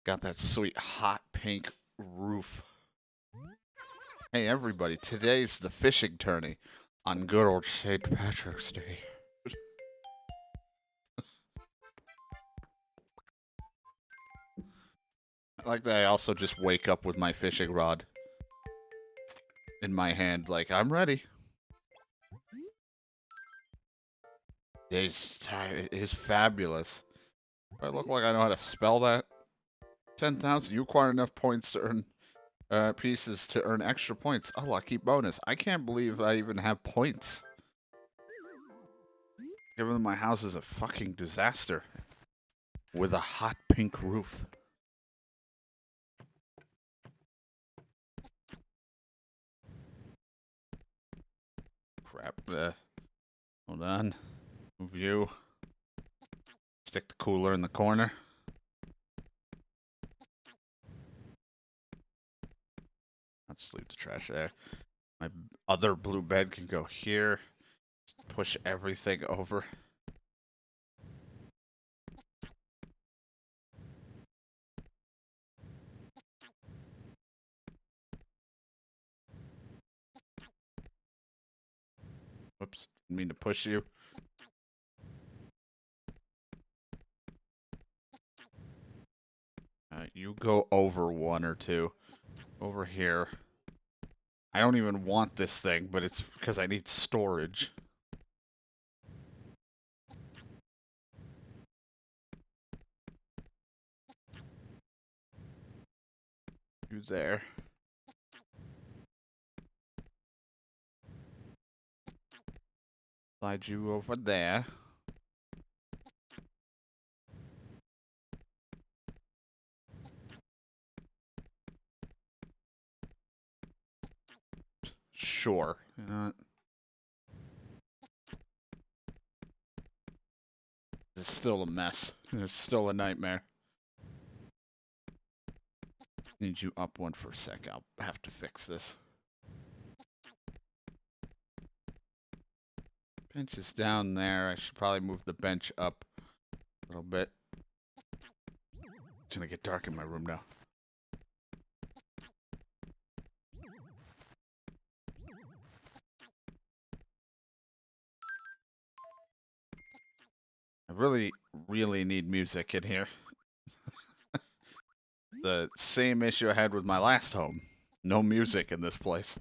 Got that sweet hot pink roof. Hey everybody, today's the fishing tourney on good old St. Patrick's Day. I like that I also just wake up with my fishing rod in my hand, like, I'm ready. It is fabulous. I look like I know how to spell that. 10,000. You acquire enough points to earn pieces to earn extra points. Oh, lucky bonus. I can't believe I even have points. Given that my house is a fucking disaster with a hot pink roof. Crap. Hold on. Move you. Stick the cooler in the corner. I'll just leave the trash there. My other blue bed can go here. Just push everything over. Whoops, didn't mean to push you. You go over one or two. Over here. I don't even want this thing, but it's because I need storage. You there. Slide you over there. Sure. You know what? It's still a mess. It's still a nightmare. Need you up one for a sec. I'll have to fix this. Bench is down there. I should probably move the bench up a little bit. It's gonna get dark in my room now. I really need music in here. The same issue I had with my last home. No music in this place.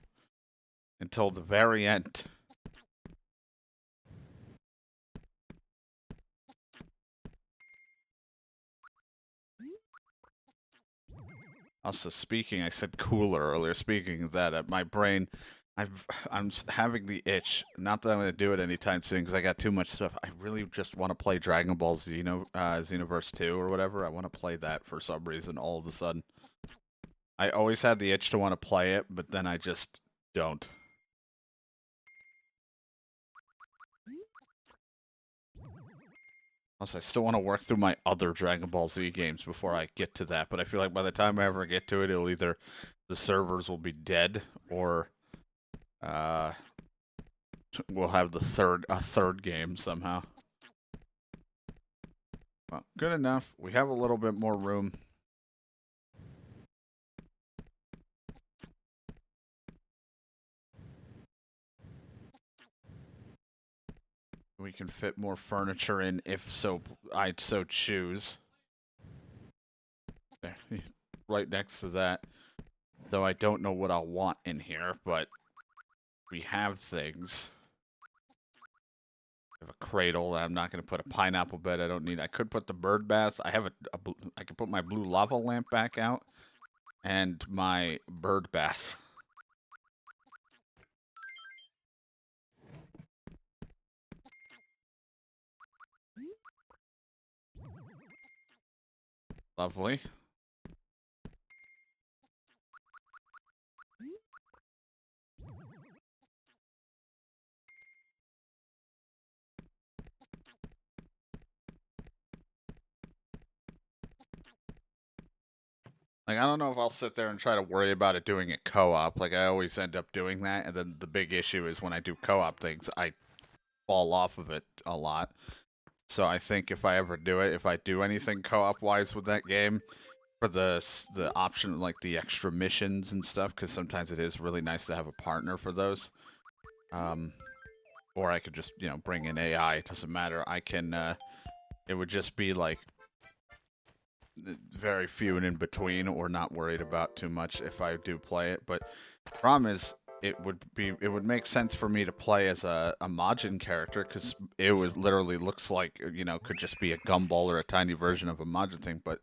Until the very end. Also, I said cooler earlier. Speaking of that, at my brain, I'm having the itch. Not that I'm going to do it anytime soon because I got too much stuff. I really just want to play Dragon Ball Xenoverse 2 or whatever. I want to play that for some reason all of a sudden. I always had the itch to want to play it, but then I just don't. Also, I still want to work through my other Dragon Ball Z games before I get to that, but I feel like by the time I ever get to it, it'll either the servers will be dead or we'll have a third game somehow. Well, good enough. We have a little bit more room. We can fit more furniture in if I'd so choose. There, right next to that. Though I don't know what I'll want in here, but we have things. I have a cradle. I'm not going to put a pineapple bed. I don't need. I could put the bird bath. I have I could put my blue lava lamp back out, and my bird bath. Lovely. Like, I don't know if I'll sit there and try to worry about it doing it co-op. Like, I always end up doing that, and then the big issue is when I do co-op things, I fall off of it a lot. So I think if I ever do it, if I do anything co-op-wise with that game, for the option, like the extra missions and stuff, because sometimes it is really nice to have a partner for those. Or I could just, bring in AI. It doesn't matter. I can, it would just be like very few and in between, or not worried about too much if I do play it. But the problem is, it would make sense for me to play as a Majin character, because it was literally looks like, could just be a gumball or a tiny version of a Majin thing. But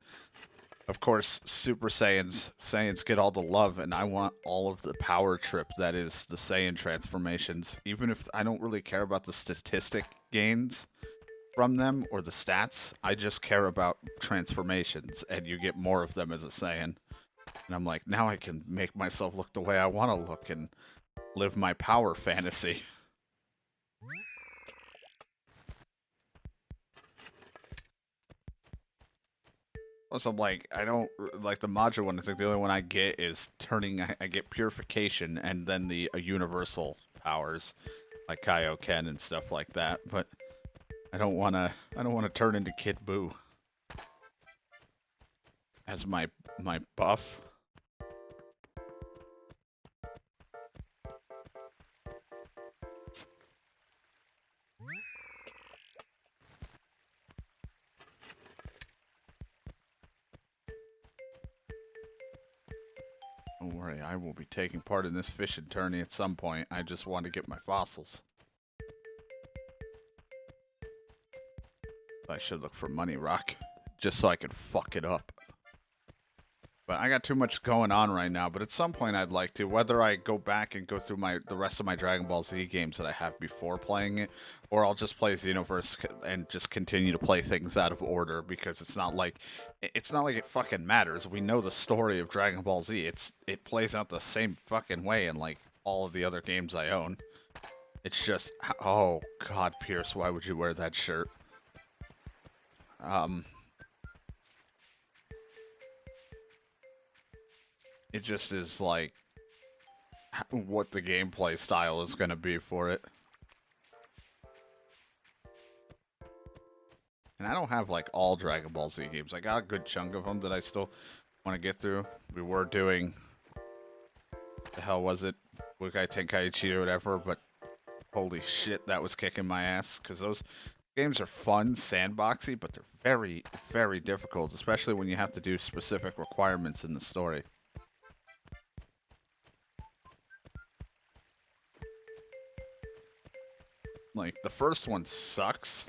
of course, Super Saiyans get all the love, and I want all of the power trip that is the Saiyan transformations. Even if I don't really care about the statistic gains from them or the stats, I just care about transformations, and you get more of them as a Saiyan. And I'm like, now I can make myself look the way I want to look and live my power fantasy. Plus, I'm like, I don't like the Majin one. I think the only one I get is I get purification and then the universal powers, like Kaioken and stuff like that. But I don't wanna turn into Kid Buu as my buff. Don't worry, I will be taking part in this fishing tourney at some point. I just want to get my fossils. I should look for Money Rock, just so I can fuck it up. But I got too much going on right now. But at some point, I'd like to, whether I go back and go through the rest of my Dragon Ball Z games that I have before playing it, or I'll just play Xenoverse and just continue to play things out of order, because it's not like it fucking matters. We know the story of Dragon Ball Z. It plays out the same fucking way in like all of the other games I own. It's just, oh God, Pierce, why would you wear that shirt? It just is like what the gameplay style is going to be for it. And I don't have like all Dragon Ball Z games. I got a good chunk of them that I still want to get through. We were doing, the hell was it? Budokai Tenkaichi or whatever, but holy shit, that was kicking my ass, because those games are fun, sandboxy, but they're very, very difficult, especially when you have to do specific requirements in the story. Like, the first one sucks.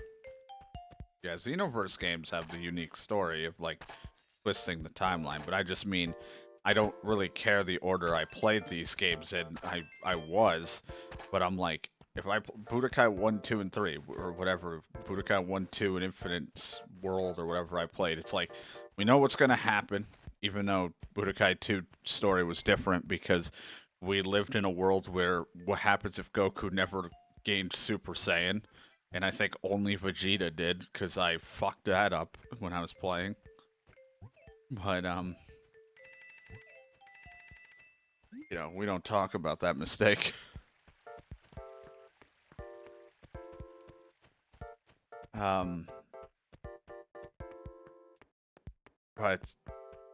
Yeah, Xenoverse games have the unique story of, like, twisting the timeline, but I just mean, I don't really care the order I played these games in. I was, but I'm like, if I Budokai 1, 2, and 3, or whatever, Budokai 1, 2, and Infinite World, or whatever I played, it's like, we know what's going to happen, even though Budokai 2 story was different, because we lived in a world where what happens if Goku never gained Super Saiyan, and I think only Vegeta did, because I fucked that up when I was playing. But, we don't talk about that mistake. But,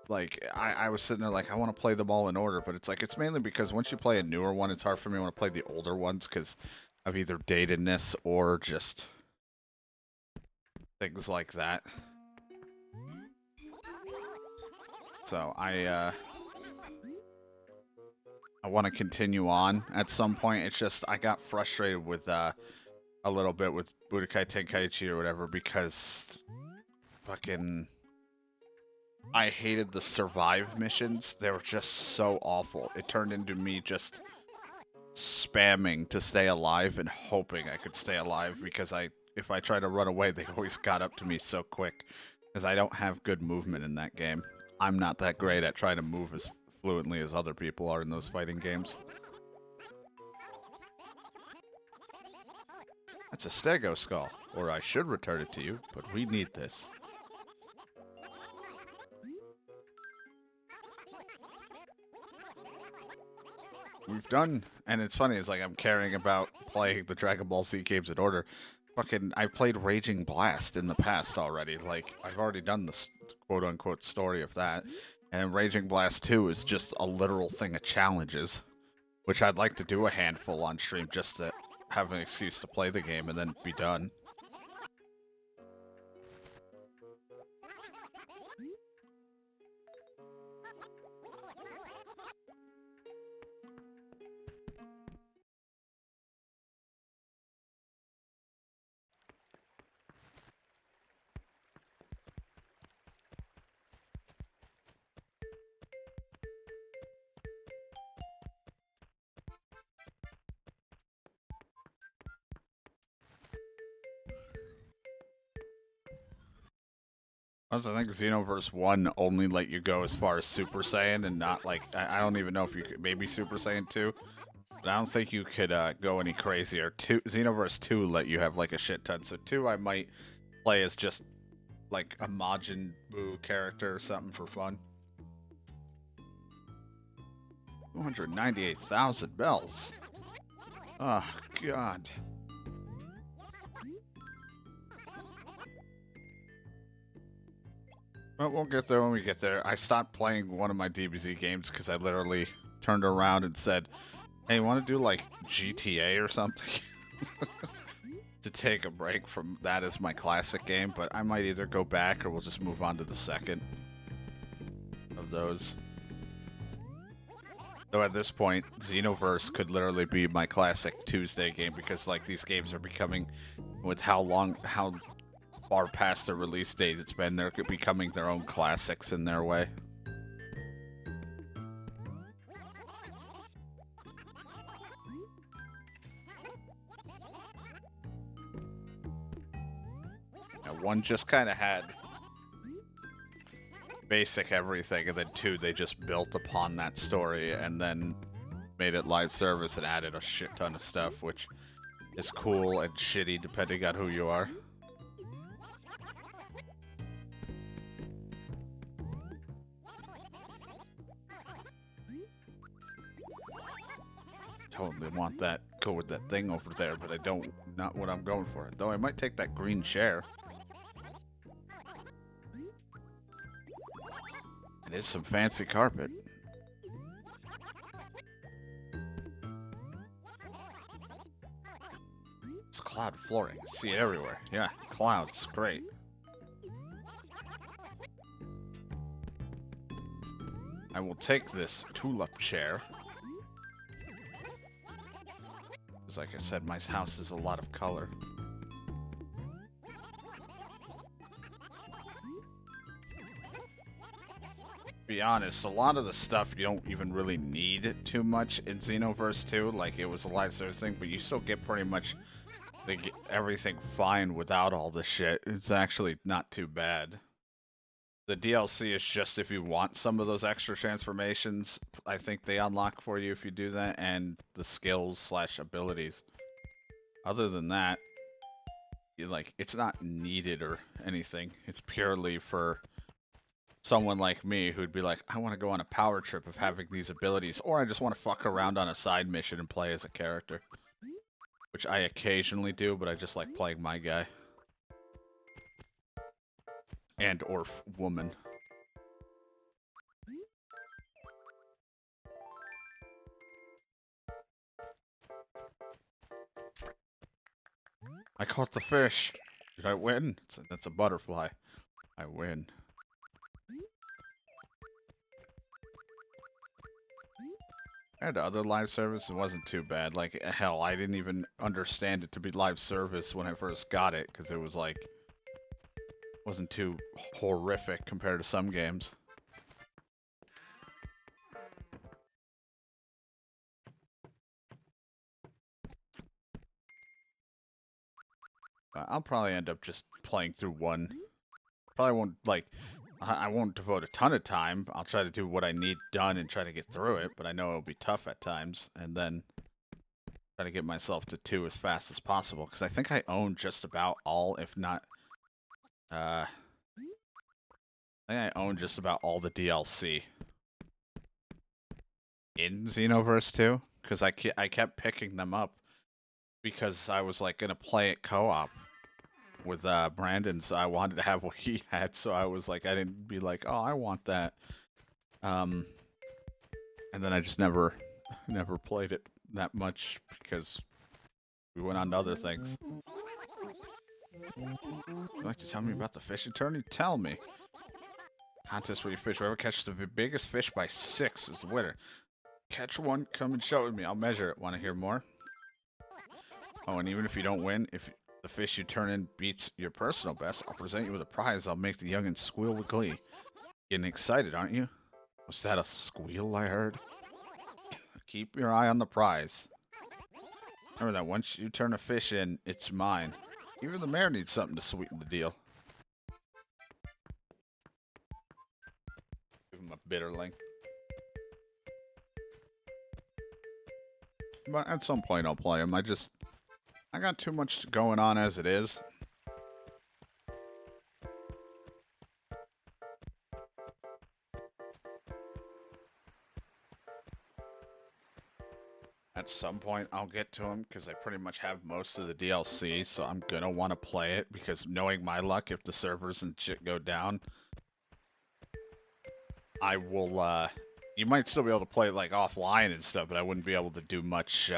like, I was sitting there like, I want to play them all in order, but it's like, it's mainly because once you play a newer one, it's hard for me to want to play the older ones, because of either datedness or just things like that. So, I want to continue on at some point. It's just, I got frustrated with, a little bit with Budokai Tenkaichi or whatever, because fucking, I hated the survive missions. They were just so awful. It turned into me just spamming to stay alive and hoping I could stay alive, because if I tried to run away, they always got up to me so quick, because I don't have good movement in that game. I'm not that great at trying to move as fluently as other people are in those fighting games. That's a Stego skull, or I should return it to you, but we need this. We've done, and it's funny, it's like I'm caring about playing the Dragon Ball Z games in order. fucking, I played Raging Blast in the past already. Like, I've already done the quote-unquote story of that. And Raging Blast 2 is just a literal thing of challenges, which I'd like to do a handful on stream just to have an excuse to play the game and then be done. Also, I think Xenoverse 1 only let you go as far as Super Saiyan and not like, I don't even know if you could, maybe Super Saiyan 2, but I don't think you could go any crazier. Xenoverse 2 let you have like a shit ton, so 2 I might play as just like a Majin Buu character or something for fun. 298,000 bells. Oh, God. But we'll get there when we get there. I stopped playing one of my DBZ games because I literally turned around and said, hey, you want to do like GTA or something? To take a break from that as my classic game, but I might either go back or we'll just move on to the second of those. Though at this point, Xenoverse could literally be my classic Tuesday game because like these games are becoming, with how far past their release date it's been, they're becoming their own classics in their way. Now, 1 just kind of had basic everything, and then 2, they just built upon that story and then made it live service and added a shit ton of stuff, which is cool and shitty depending on who you are. Totally want that, go with that thing over there, but I don't, not what I'm going for. Though I might take that green chair. It is some fancy carpet. It's cloud flooring. See it everywhere. Yeah, clouds. Great. I will take this tulip chair. Because like I said, my house is a lot of color. Be honest, a lot of the stuff you don't even really need too much in Xenoverse 2. Like, it was a live service thing, but you still get pretty much everything fine without all the shit. It's actually not too bad. The DLC is just if you want some of those extra transformations, I think they unlock for you if you do that, and the skills / abilities. Other than that, it's not needed or anything. It's purely for someone like me who'd be like, I want to go on a power trip of having these abilities, or I just want to fuck around on a side mission and play as a character. Which I occasionally do, but I just like playing my guy. And or woman. I caught the fish. Did I win? That's a butterfly. I win. I had other live service, it wasn't too bad. Like, hell, I didn't even understand it to be live service when I first got it, because it was like, wasn't too horrific compared to some games. I'll probably end up just playing through 1. Probably won't, like, I won't devote a ton of time. I'll try to do what I need done and try to get through it, but I know it'll be tough at times. And then try to get myself to 2 as fast as possible, because I think I own just about all, if not, I think I own just about all the DLC in Xenoverse 2, because I kept picking them up because I was like gonna play it co-op, with Brandon, so I wanted to have what he had, so I was like, I didn't be like, oh, I want that. And then I just never played it that much because we went on to other things. Would you like to tell me about the fishing tourney? Tell me. Contest where you fish. Whoever catches the biggest fish by 6 is the winner. Catch one, come and show it with me. I'll measure it. Want to hear more? Oh, and even if you don't win, if the fish you turn in beats your personal best, I'll present you with a prize. I'll make the youngins squeal with glee. Getting excited, aren't you? Was that a squeal I heard? Keep your eye on the prize. Remember that once you turn a fish in, it's mine. Even the mayor needs something to sweeten the deal. Give him a bitterling. But at some point I'll play him. I got too much going on as it is. At some point I'll get to him because I pretty much have most of the DLC, so I'm gonna want to play it because knowing my luck, if the servers and shit go down, I will, you might still be able to play it like offline and stuff, but I wouldn't be able to do much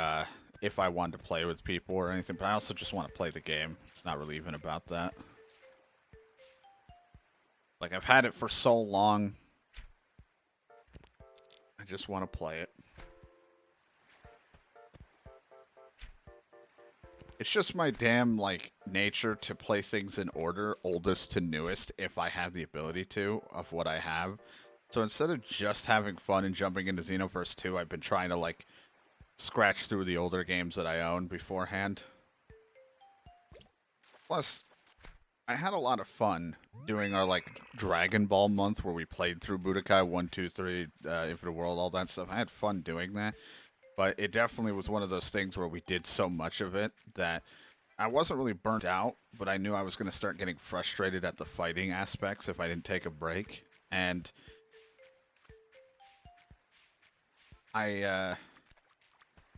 if I wanted to play with people or anything, but I also just want to play the game. It's not really even about that. Like, I've had it for so long, I just want to play it. It's just my damn, like, nature to play things in order, oldest to newest, if I have the ability to, of what I have. So instead of just having fun and jumping into Xenoverse 2, I've been trying to, like, scratch through the older games that I own beforehand. Plus, I had a lot of fun doing our, like, Dragon Ball month where we played through Budokai 1, 2, 3, Infinite World, all that stuff. I had fun doing that. But it definitely was one of those things where we did so much of it that I wasn't really burnt out, but I knew I was going to start getting frustrated at the fighting aspects if I didn't take a break. And I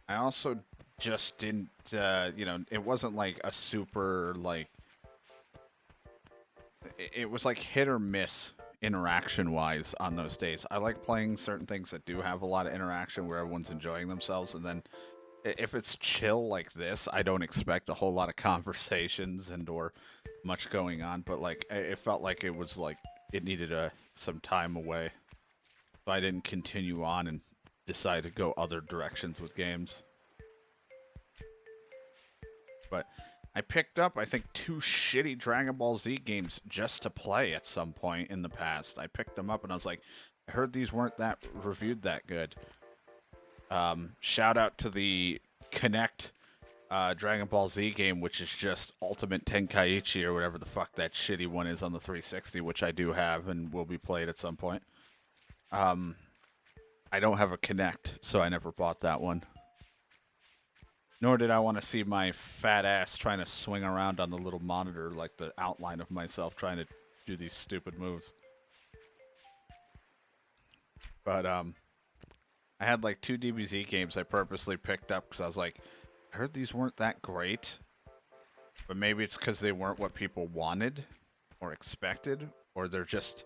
also just didn't, you know, it wasn't like a super, like, it was like hit or miss interaction-wise on those days. I like playing certain things that do have a lot of interaction where everyone's enjoying themselves, and then if it's chill like this, I don't expect a whole lot of conversations and or much going on, but like it felt like it was like it needed some time away. So I didn't continue on and decide to go other directions with games. But I picked up, I think, 2 shitty Dragon Ball Z games just to play at some point in the past. I picked them up and I was like, I heard these weren't that reviewed that good. Shout out to the Connect Dragon Ball Z game, which is just Ultimate Tenkaichi or whatever the fuck that shitty one is on the 360, which I do have and will be played at some point. I don't have a Connect, so I never bought that one. Nor did I want to see my fat ass trying to swing around on the little monitor like the outline of myself trying to do these stupid moves. But, I had like 2 DBZ games I purposely picked up because I was like, I heard these weren't that great. But maybe it's because they weren't what people wanted or expected, or they're just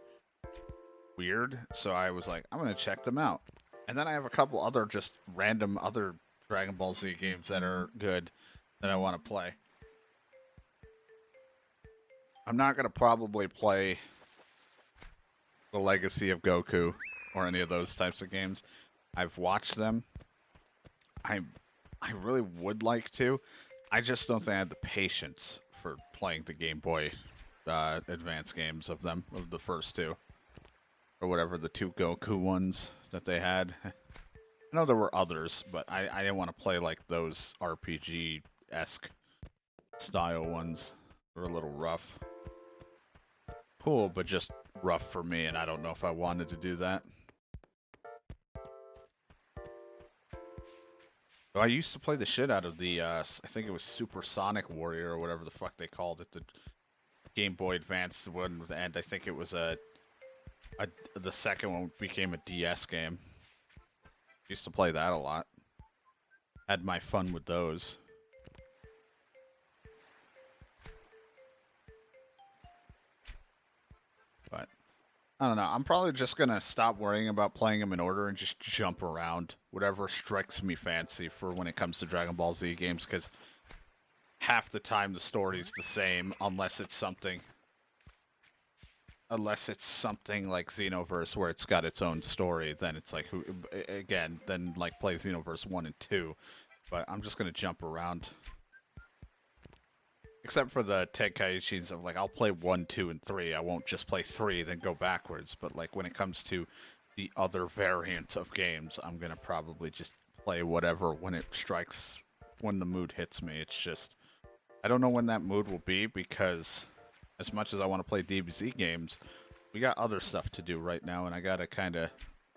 weird. So I was like, I'm going to check them out. And then I have a couple other just random other Dragon Ball Z games that are good that I want to play. I'm not going to probably play The Legacy of Goku or any of those types of games. I've watched them. I really would like to. I just don't think I have the patience for playing the Game Boy Advance games of them, of the first 2. Or whatever, the 2 Goku ones that they had. I know there were others, but I didn't want to play like those RPG-esque style ones. They're a little rough. Cool, but just rough for me, and I don't know if I wanted to do that. I used to play the shit out of the, I think it was Super Sonic Warrior or whatever the fuck they called it, the Game Boy Advance one, and I think it was the second one became a DS game. Used to play that a lot. Had my fun with those. I don't know. I'm probably just gonna stop worrying about playing them in order and just jump around whatever strikes me fancy for when it comes to Dragon Ball Z games, because half the time the story's the same unless it's something like Xenoverse where it's got its own story. Then it's like then like play Xenoverse 1 and 2. But I'm just gonna jump around. Except for the Tenkaichis of like, I'll play 1, 2, and 3. I won't just play 3 then go backwards. But like when it comes to the other variant of games, I'm gonna probably just play whatever when it strikes, when the mood hits me. It's just, I don't know when that mood will be, because as much as I want to play DBZ games, we got other stuff to do right now, and I gotta kind of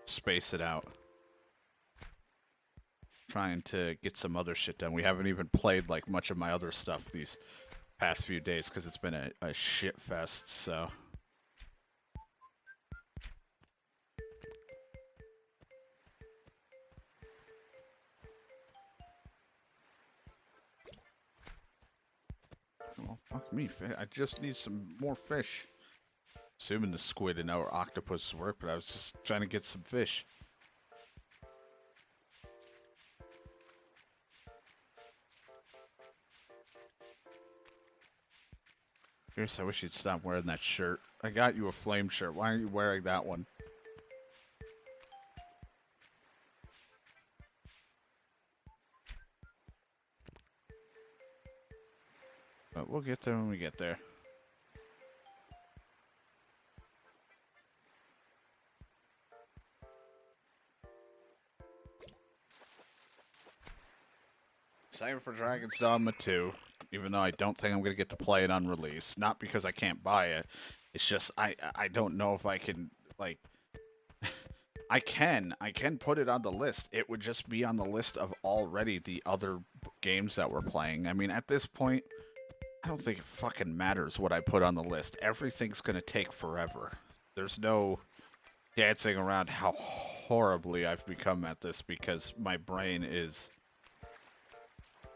space it out. Trying to get some other shit done. We haven't even played like much of my other stuff these past few days because it's been a shit fest, so. Well, fuck me. I just need some more fish. Assuming the squid and our octopus work, but I was just trying to get some fish. Pierce, I wish you'd stop wearing that shirt. I got you a flame shirt. Why aren't you wearing that one? But we'll get there when we get there. Excited for Dragon's Dogma 2, even though I don't think I'm going to get to play it on release. Not because I can't buy it. It's just, I don't know if I can, like... I can put it on the list. It would just be on the list of already the other games that we're playing. I mean, at this point, I don't think it fucking matters what I put on the list. Everything's going to take forever. There's no dancing around how horribly I've become at this, because my brain is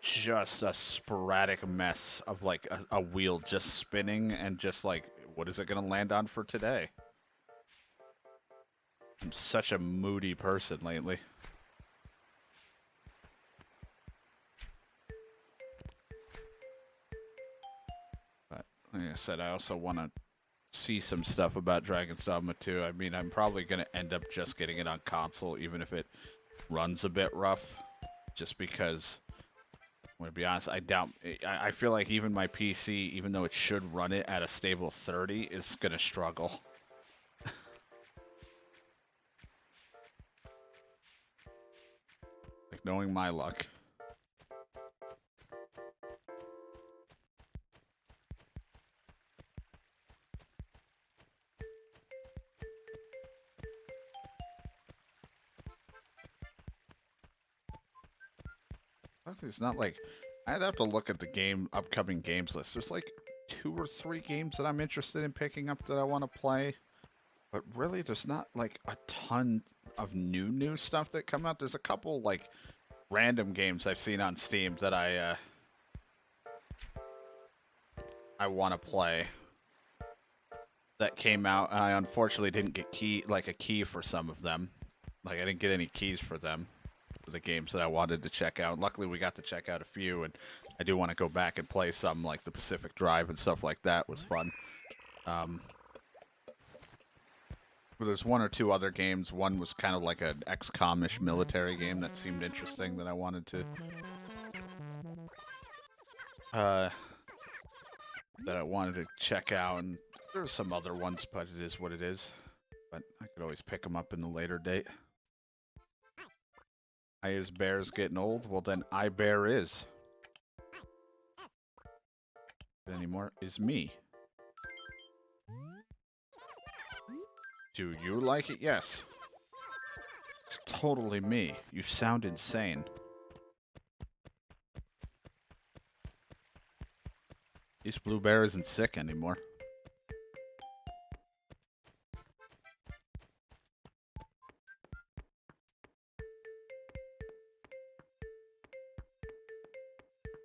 just a sporadic mess of like a wheel just spinning and just like, what is it going to land on for today? I'm such a moody person lately. But like I said, I also want to see some stuff about Dragon's Dogma 2. I mean, I'm probably going to end up just getting it on console, even if it runs a bit rough, just because, I'm going to be honest, I feel like even my PC, even though it should run it at a stable 30, is going to struggle. Like, knowing my luck. It's not like, I'd have to look at the upcoming games list. There's like 2 or 3 games that I'm interested in picking up that I want to play. But really, there's not like a ton of new stuff that come out. There's a couple like random games I've seen on Steam that I want to play that came out. I unfortunately didn't get a key for some of them. Like, I didn't get any keys for them, for the games that I wanted to check out. Luckily, we got to check out a few, and I do want to go back and play some, like the Pacific Drive and stuff like that. Was fun. But there's 1 or 2 other games. One was kind of like an XCOM-ish military game that seemed interesting that I wanted to check out, and there's some other ones, but it is what it is. But I could always pick them up in a later date. Is bears getting old? Well, then bear is. Anymore is me. Do you like it? Yes. It's totally me. You sound insane. This blue bear isn't sick anymore.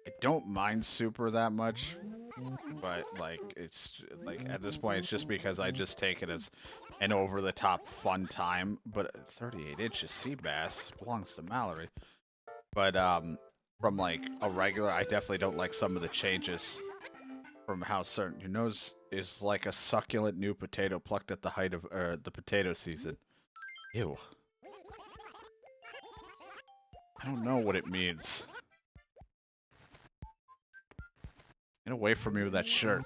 I don't mind Super that much. But like it's like at this point it's just because I just take it as an over-the-top fun time. But 38 inches sea bass belongs to Mallory. But from like a regular, I definitely don't like some of the changes from how certain your nose is like a succulent new potato plucked at the height of the potato season. Ew. I don't know what it means. Get away from me with that shirt.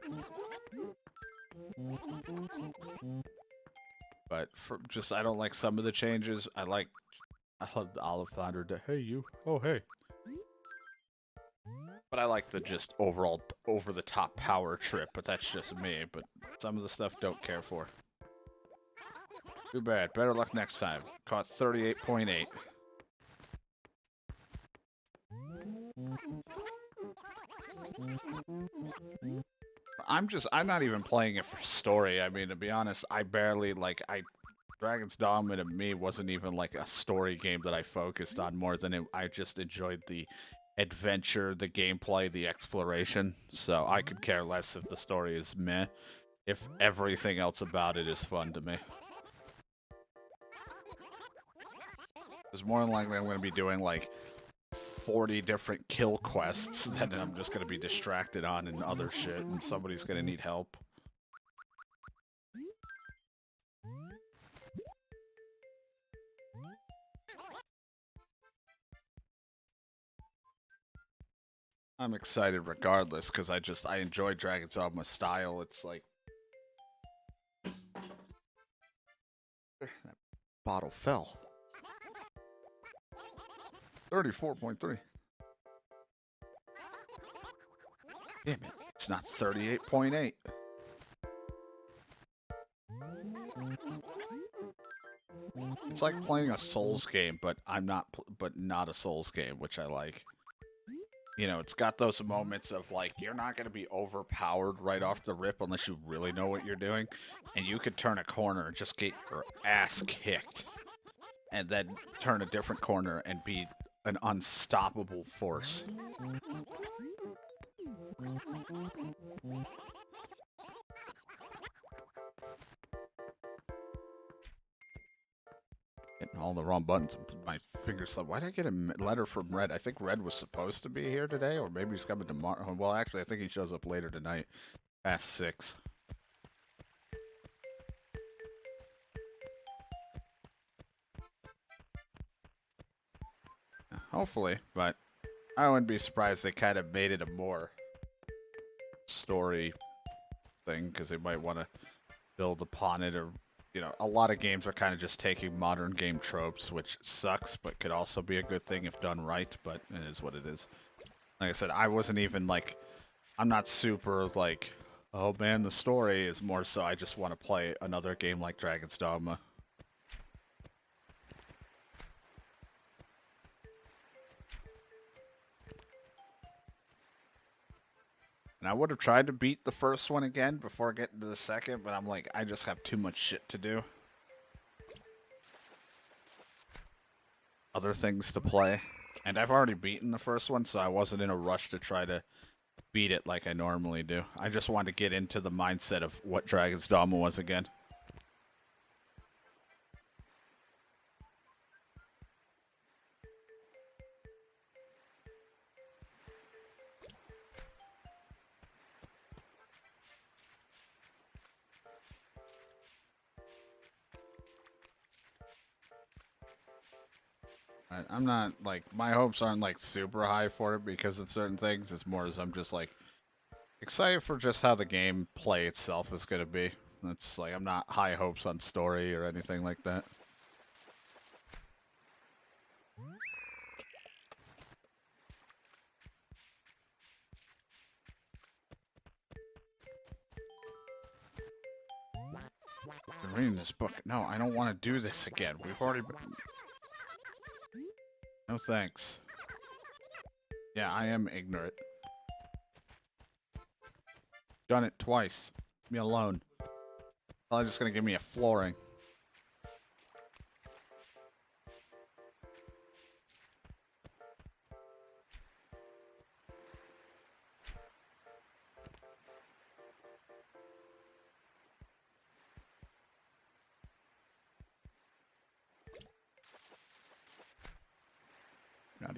But for just I don't like some of the changes. I love the Olive Flounder. Hey you. Oh hey. But I like the just overall over the top power trip. But that's just me. But some of the stuff don't care for. Too bad. Better luck next time. Caught 38.8. I'm not even playing it for story. I mean, to be honest, I barely, Dragon's Dogma to me wasn't even like a story game that I focused on more than I just enjoyed the adventure, the gameplay, the exploration. So I could care less if the story is meh, if everything else about it is fun to me. Because more than likely I'm going to be doing like 40 different kill quests that I'm just going to be distracted on and other shit, and somebody's going to need help. I'm excited regardless, because I enjoy Dragon's Dogma style. It's like... That bottle fell. 34.3. Damn it, it's not 38.8. It's like playing a Souls game, but not a Souls game, which I like. You know, it's got those moments of like you're not going to be overpowered right off the rip unless you really know what you're doing, and you could turn a corner and just get your ass kicked, and then turn a different corner and be an unstoppable force. Hitting all the wrong buttons. My fingers. Why did I get a letter from Red? I think Red was supposed to be here today, or maybe he's coming tomorrow. Well, actually, I think he shows up later tonight, past 6. Hopefully, but I wouldn't be surprised they kind of made it a more story thing, because they might want to build upon it, or, you know, a lot of games are kind of just taking modern game tropes, which sucks, but could also be a good thing if done right, but it is what it is. Like I said, I wasn't even, like, I'm not super, like, oh man, the story is more so I just want to play another game like Dragon's Dogma. And I would have tried to beat the first one again before getting to the second, but I'm like, I just have too much shit to do. Other things to play. And I've already beaten the first one, so I wasn't in a rush to try to beat it like I normally do. I just wanted to get into the mindset of what Dragon's Dogma was again. I'm not, like, my hopes aren't, like, super high for it because of certain things. It's more as I'm just, like, excited for just how the gameplay itself is going to be. It's, like, I'm not high hopes on story or anything like that. I'm reading this book. No, I don't want to do this again. We've already been... No thanks. Yeah, I am ignorant. Done it twice. Leave me alone. Probably just gonna give me a flooring.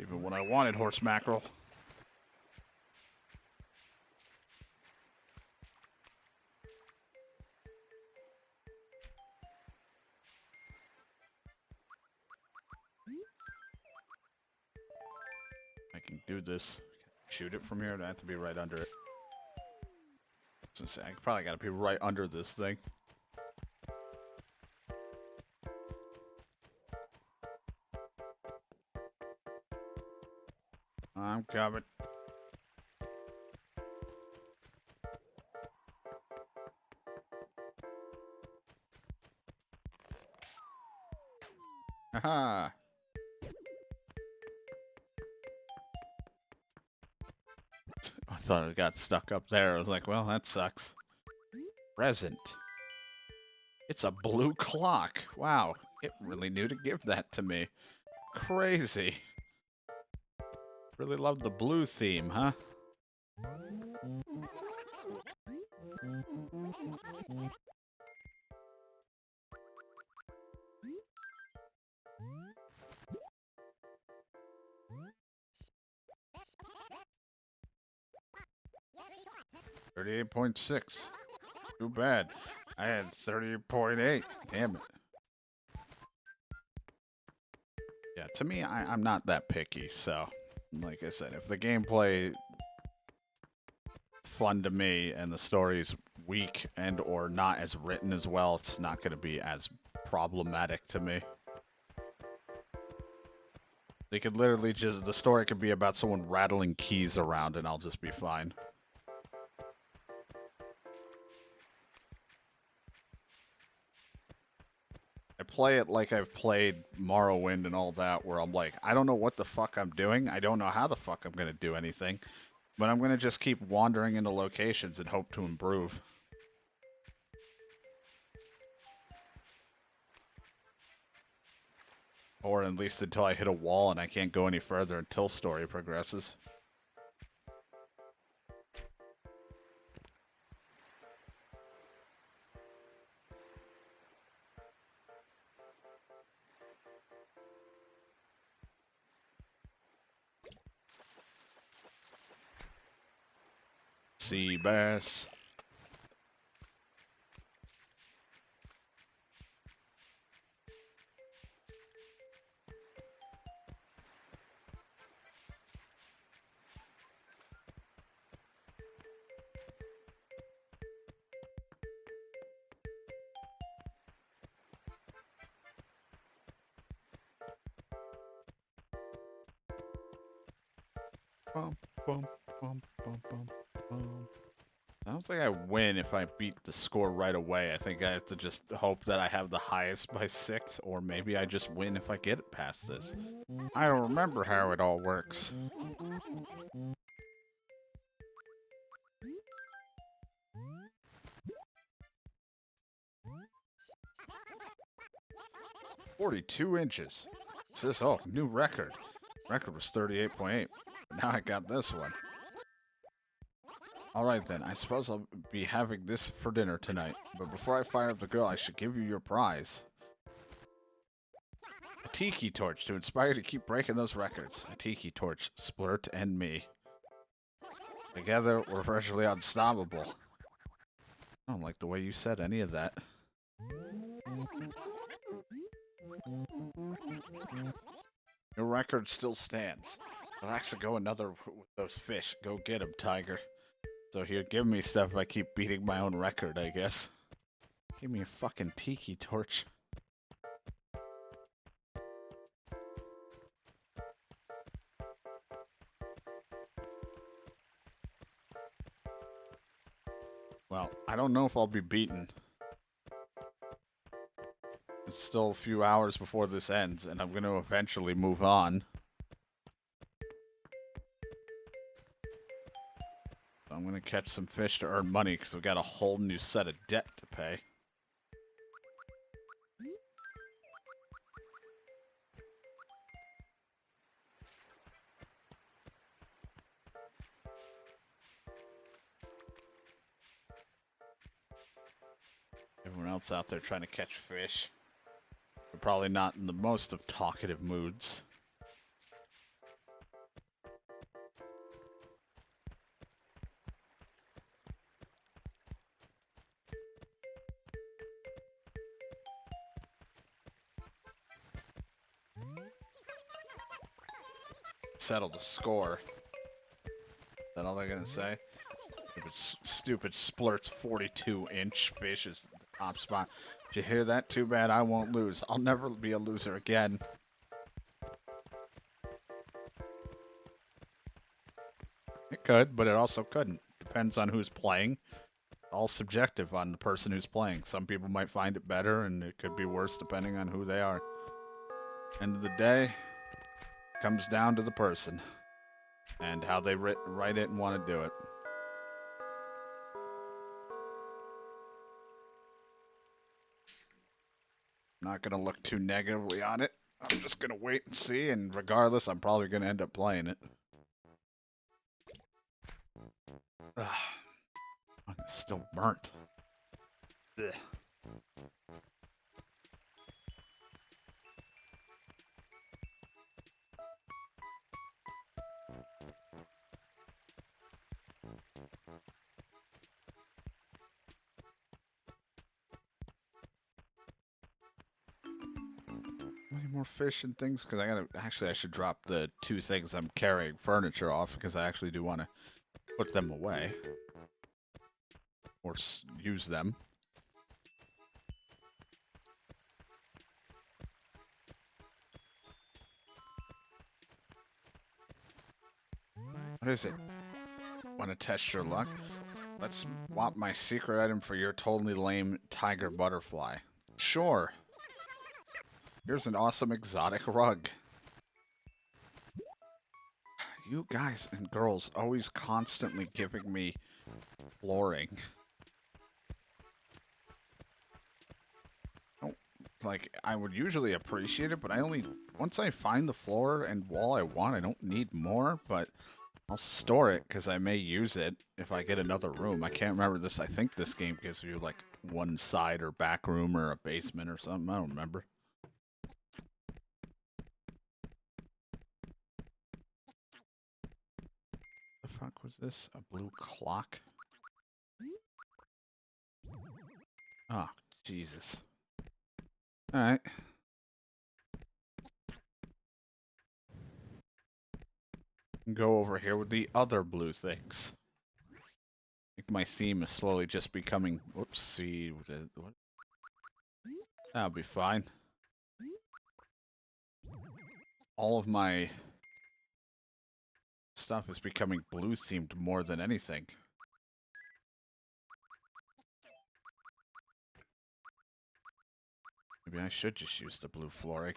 Even when I wanted horse mackerel. I can do this. Shoot it from here. I have to be right under it. I probably got to be right under this thing. I'm coming. Haha. I thought it got stuck up there. I was like, well, that sucks. Present. It's a blue clock. Wow. It really knew to give that to me. Crazy. Really love the blue theme, huh? $38.6. Too bad. I had 30.8. Damn it. Yeah, to me, I'm not that picky, so like I said, if the gameplay is fun to me and the story's weak and or not as written as well, it's not going to be as problematic to me. They could literally the story could be about someone rattling keys around and I'll just be fine. I play it like I've played Morrowind and all that, where I'm like, I don't know what the fuck I'm doing. I don't know how the fuck I'm going to do anything. But I'm going to just keep wandering into locations and hope to improve. Or at least until I hit a wall and I can't go any further until story progresses. Sea bass. Bum, bum, bum, bum, bum, bum. I don't think I win if I beat the score right away. I think I have to just hope that I have the highest by 6, or maybe I just win if I get it past this. I don't remember how it all works. "42 inches. What's this? Oh, new record. Record was 38.8. Now I got this one. Alright then, I suppose I'll be having this for dinner tonight. But before I fire up the grill, I should give you your prize. A tiki torch to inspire you to keep breaking those records. A tiki torch, Splurt and me. Together, we're virtually unstoppable." I don't like the way you said any of that. Your record still stands. Relax and go another with those fish. Go get 'em, tiger. So here, give me stuff if I keep beating my own record, I guess. Give me a fucking tiki torch. Well, I don't know if I'll be beaten. It's still a few hours before this ends, and I'm going to eventually move on. I'm going to catch some fish to earn money, because we've got a whole new set of debt to pay. Everyone else out there trying to catch fish. They're probably not in the most of talkative moods. Settle the score. Is that all they're gonna say? Stupid Splurt's 42-inch fish is the top spot. Did you hear that? Too bad I won't lose. I'll never be a loser again. It could, but it also couldn't. Depends on who's playing. All subjective on the person who's playing. Some people might find it better, and it could be worse depending on who they are. End of the day, comes down to the person and how they write it and want to do it. I'm not going to look too negatively on it. I'm just going to wait and see, and regardless, I'm probably going to end up playing it. It's still burnt. Ugh. Any more fish and things? Because I should drop the 2 things I'm carrying furniture off, because I actually do want to put them away. Or use them. What is it? Want to test your luck? Let's swap my secret item for your totally lame tiger butterfly. Sure. Here's an awesome exotic rug. You guys and girls always constantly giving me flooring. Like, I would usually appreciate it, but once I find the floor and wall I want, I don't need more, but I'll store it because I may use it if I get another room. I can't remember this. I think this game gives you like one side or back room or a basement or something. I don't remember. The fuck was this? A blue clock? Oh, Jesus. Alright. Go over here with the other blue things. I think my theme is slowly just becoming... Whoopsie. What? That'll be fine. All of my stuff is becoming blue themed more than anything. Maybe I should just use the blue flooring.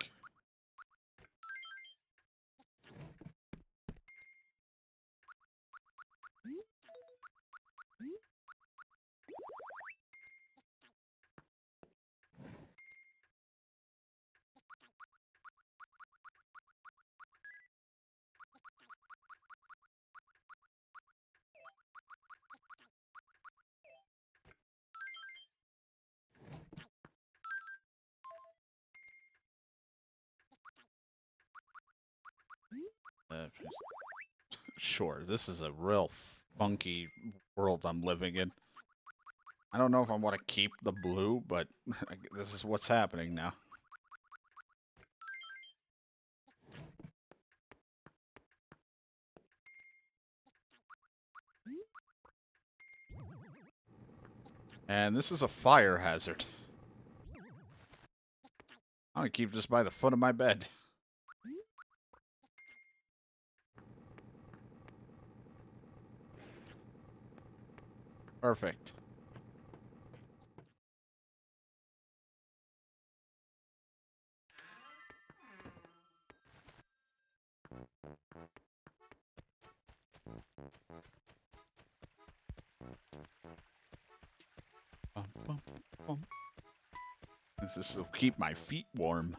Sure, this is a real funky world I'm living in. I don't know if I want to keep the blue, but this is what's happening now. And this is a fire hazard. I'm gonna keep this by the foot of my bed. Perfect. Bum, bum, bum. This will keep my feet warm.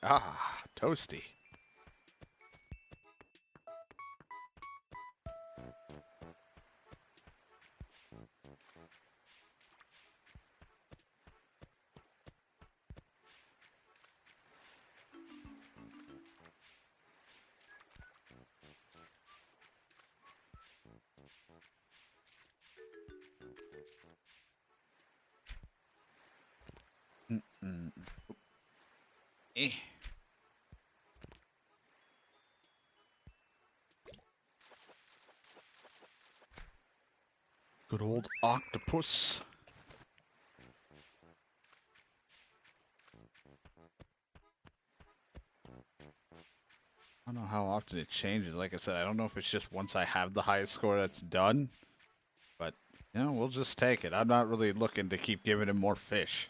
Ah, toasty. Eh. Good old octopus. I don't know how often it changes. Like I said, I don't know if it's just once I have the highest score that's done. But, you know, we'll just take it. I'm not really looking to keep giving him more fish.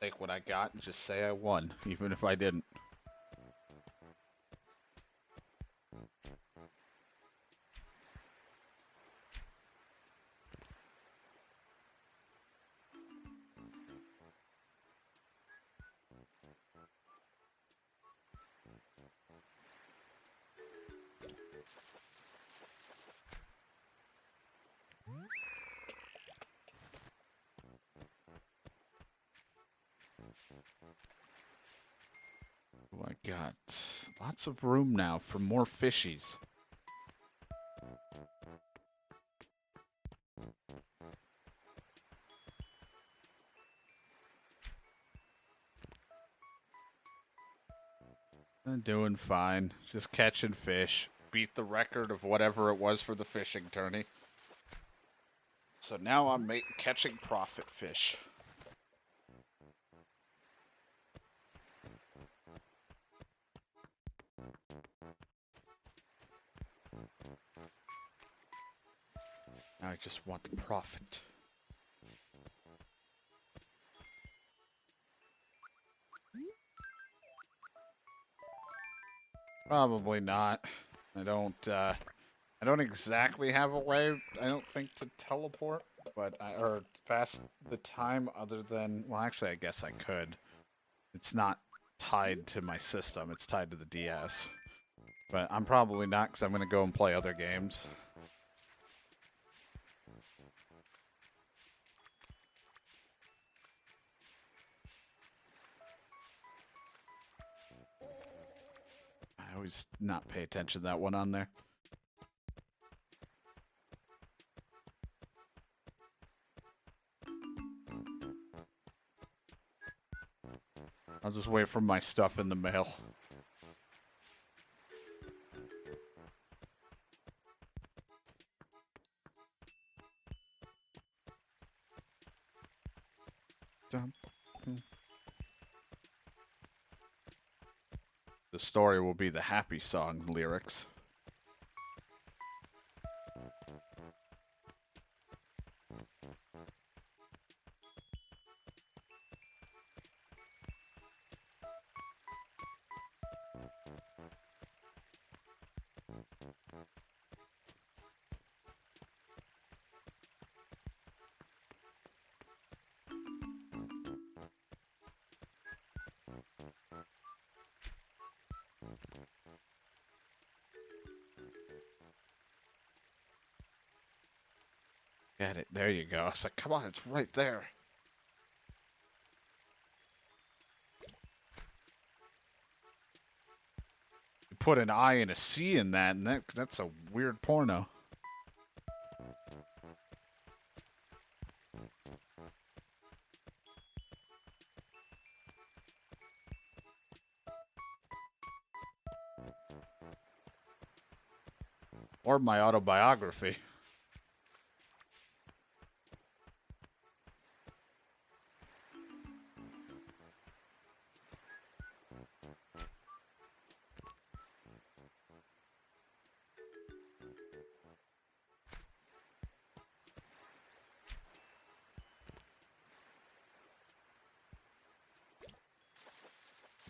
Take what I got and just say I won, even if I didn't. Oh, I got lots of room now for more fishies. I'm doing fine. Just catching fish. Beat the record of whatever it was for the fishing tourney. So now I'm catching profit fish. Now I just want the profit. Probably not. I don't exactly have a way, I don't think, to teleport, or pass the time other than, well, actually, I guess I could. It's not tied to my system, it's tied to the DS. But I'm probably not, because I'm going to go and play other games. I always not pay attention to that one on there. I'll just wait for my stuff in the mail. The story will be the happy song lyrics. Get it. There you go. I was like, come on, it's right there. You put an I and a C in that, and that's a weird porno. Or my autobiography.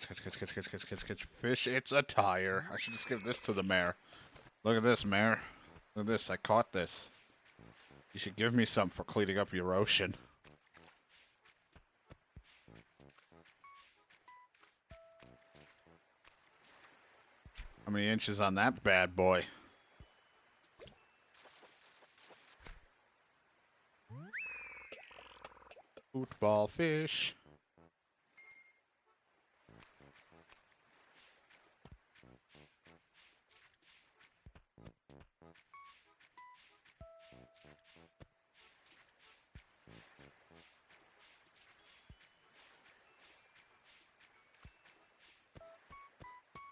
Catch. Fish, it's a tire. I should just give this to the mayor. Look at this, mayor. Look at this, I caught this. You should give me some for cleaning up your ocean. How many inches on that bad boy? Football fish.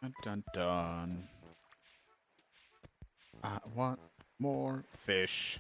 Dun dun dun. I want more fish.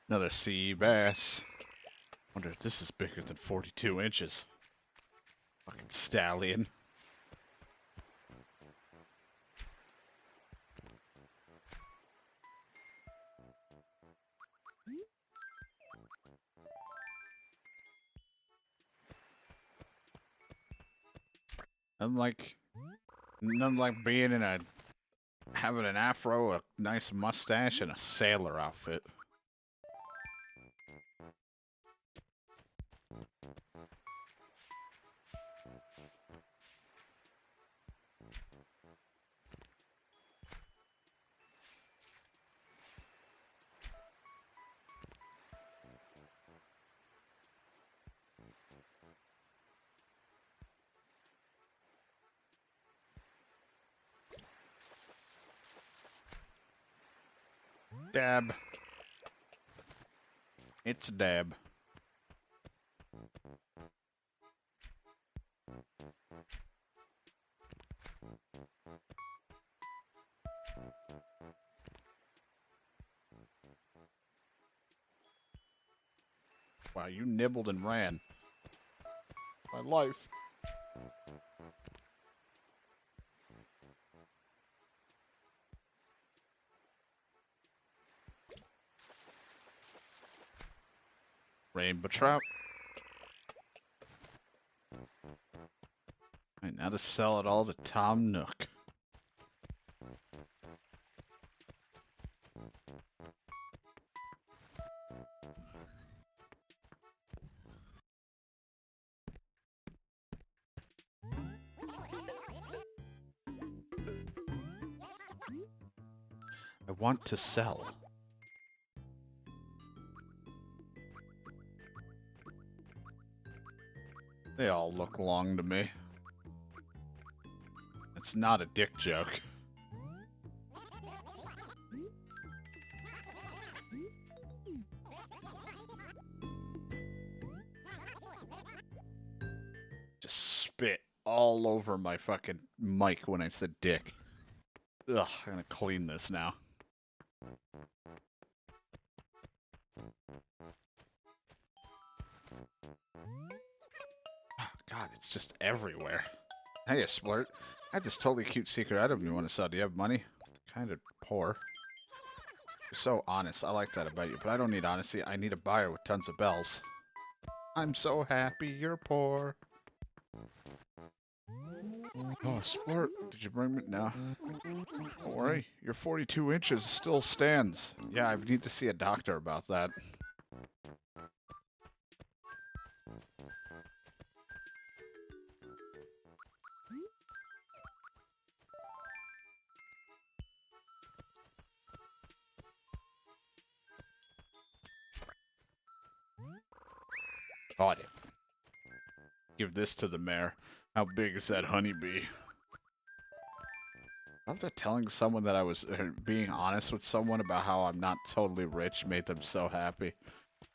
Another sea bass. Wonder if this is bigger than 42 inches. Fucking stallion. Nothing like being in having an afro, a nice mustache, and a sailor outfit. Dab. It's a dab. Wow, you nibbled and ran. My life. Rainbow trout. Alright, now to sell it all to Tom Nook. I want to sell. They all look long to me. It's not a dick joke. Just spit all over my fucking mic when I said dick. Ugh, I'm gonna clean this now. Oh, God, it's just everywhere. Hey, Splurt. I had this totally cute secret item you want to sell. Do you have money? Kind of poor. You're so honest. I like that about you, but I don't need honesty. I need a buyer with tons of bells. I'm so happy you're poor. Oh, Splurt, did you bring me? No. Don't worry. Your 42 inches still stands. Yeah, I need to see a doctor about that. Got it. Give this to the mayor. How big is that honeybee? After telling someone that I was being honest with someone about how I'm not totally rich made them so happy.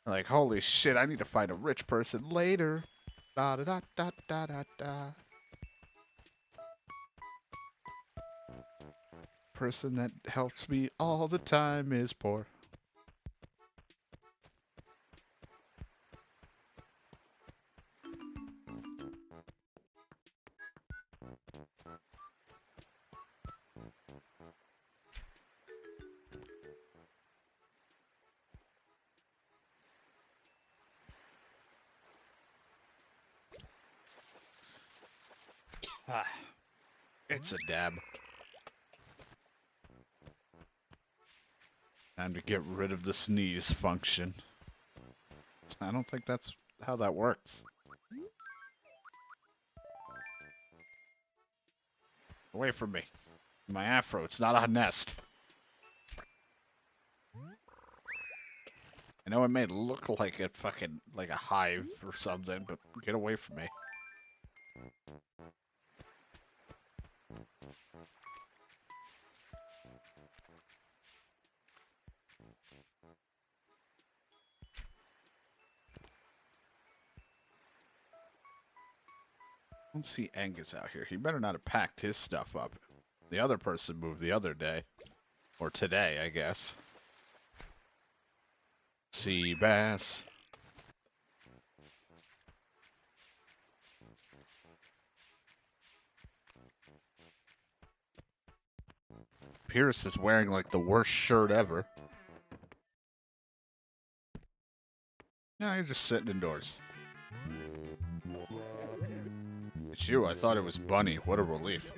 They're like, holy shit, I need to find a rich person later. Da da da da da da da. Person that helps me all the time is poor. Ah, it's a dab. Time to get rid of the sneeze function. I don't think that's how that works. Away from me. My afro, it's not a nest. I know it may look like a fucking, like a hive or something, but get away from me. I don't see Angus out here. He better not have packed his stuff up. The other person moved the other day. Or today, I guess. Sea bass. Pierce is wearing like the worst shirt ever. No, you're just sitting indoors. It's you. I thought it was Bunny. What a relief.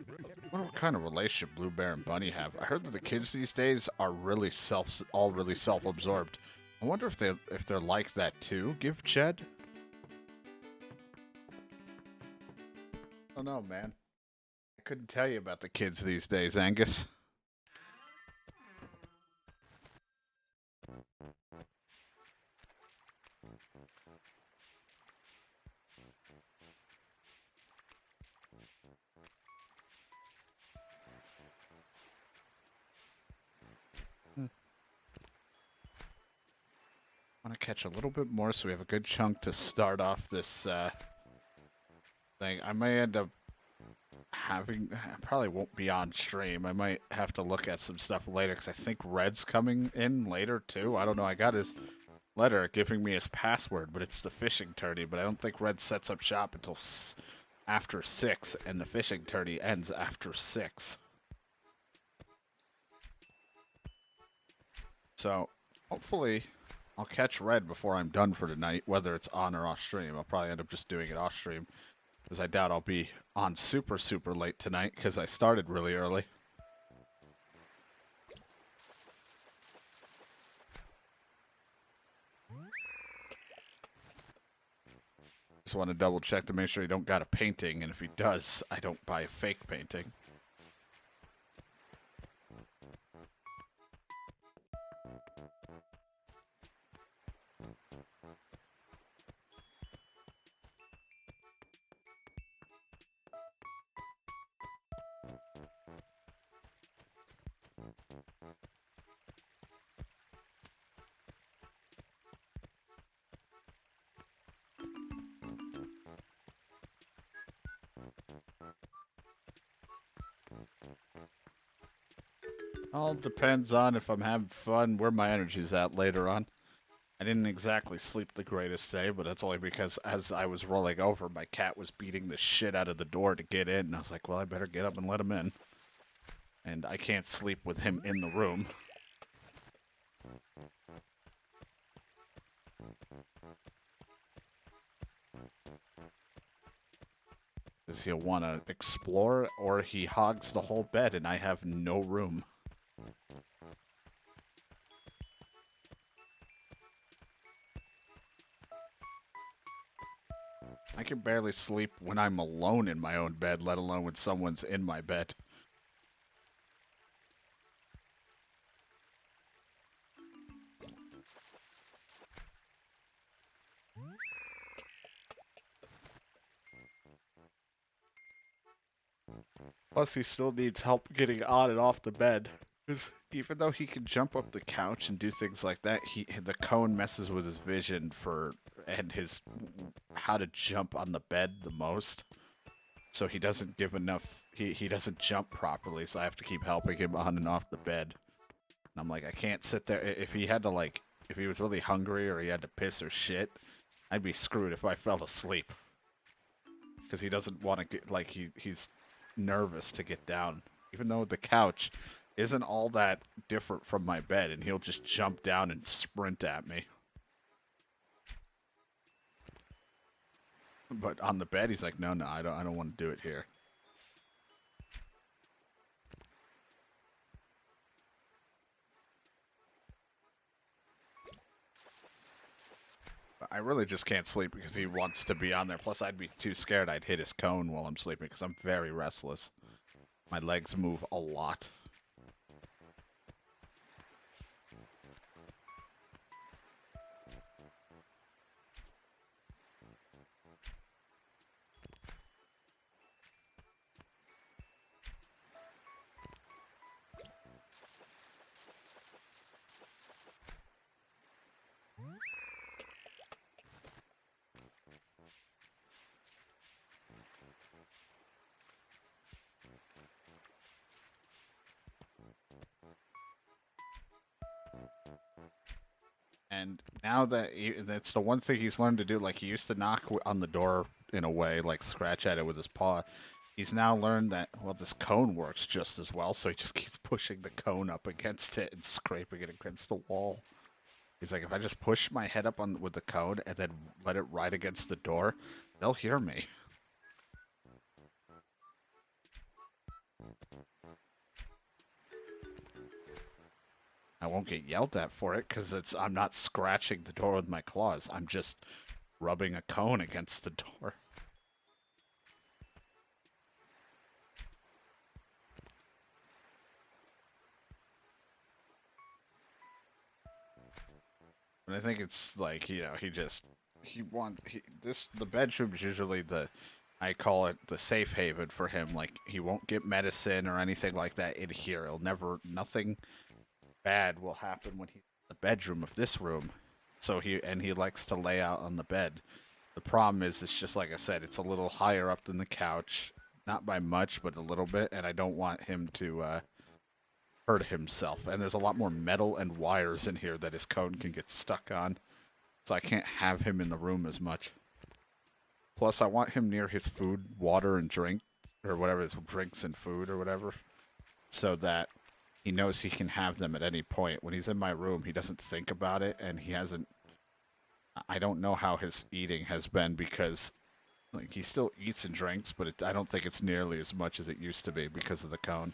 I wonder what kind of relationship Blue Bear and Bunny have. I heard that the kids these days are really self-absorbed. I wonder if they're like that too. Give Ched. I don't know, man. I couldn't tell you about the kids these days, Angus. I want to catch a little bit more so we have a good chunk to start off this thing. I may end up having... I probably won't be on stream. I might have to look at some stuff later because I think Red's coming in later too. I don't know. I got his letter giving me his password, but it's the fishing tourney. But I don't think Red sets up shop until after 6, and the fishing tourney ends after 6. So, hopefully, I'll catch Red before I'm done for tonight, whether it's on or off stream. I'll probably end up just doing it off stream, because I doubt I'll be on super, super late tonight, because I started really early. Just want to double check to make sure he don't got a painting, and if he does, I don't buy a fake painting. All depends on if I'm having fun, where my energy's at later on. I didn't exactly sleep the greatest day, but that's only because as I was rolling over, my cat was beating the shit out of the door to get in, and I was like, well, I better get up and let him in. And I can't sleep with him in the room. Because he'll want to explore, or he hogs the whole bed, and I have no room. I can barely sleep when I'm alone in my own bed, let alone when someone's in my bed. Plus, he still needs help getting on and off the bed. Because even though he can jump up the couch and do things like that, the cone messes with his vision and his how to jump on the bed the most. So he doesn't give enough. He doesn't jump properly. So I have to keep helping him on and off the bed. And I'm like, I can't sit there. If he had to if he was really hungry or he had to piss or shit, I'd be screwed if I fell asleep. Because he doesn't want to get he's nervous to get down, even though the couch isn't all that different from my bed, and he'll just jump down and sprint at me. But on the bed, he's like, no, I don't want to do it here. I really just can't sleep because he wants to be on there. Plus, I'd be too scared I'd hit his cone while I'm sleeping because I'm very restless. My legs move a lot. And now that that's the one thing he's learned to do. Like he used to knock on the door in a way, like scratch at it with his paw. He's now learned that well, this cone works just as well. So he just keeps pushing the cone up against it and scraping it against the wall. He's like, if I just push my head up on with the cone and then let it ride against the door, they'll hear me. I won't get yelled at for it because I'm not scratching the door with my claws. I'm just rubbing a cone against the door. And I think it's like, the bedroom's usually I call it the safe haven for him. Like he won't get medicine or anything like that in here. Nothing bad will happen when he's in the bedroom of this room. So he likes to lay out on the bed. The problem is it's just like I said, it's a little higher up than the couch. Not by much, but a little bit, and I don't want him to hurt himself. And there's a lot more metal and wires in here that his cone can get stuck on. So I can't have him in the room as much. Plus, I want him near his food, water, and drink, or whatever, his drinks and food or whatever, so that he knows he can have them at any point. When he's in my room, he doesn't think about it, and he hasn't... I don't know how his eating has been because like he still eats and drinks, but I don't think it's nearly as much as it used to be because of the cone.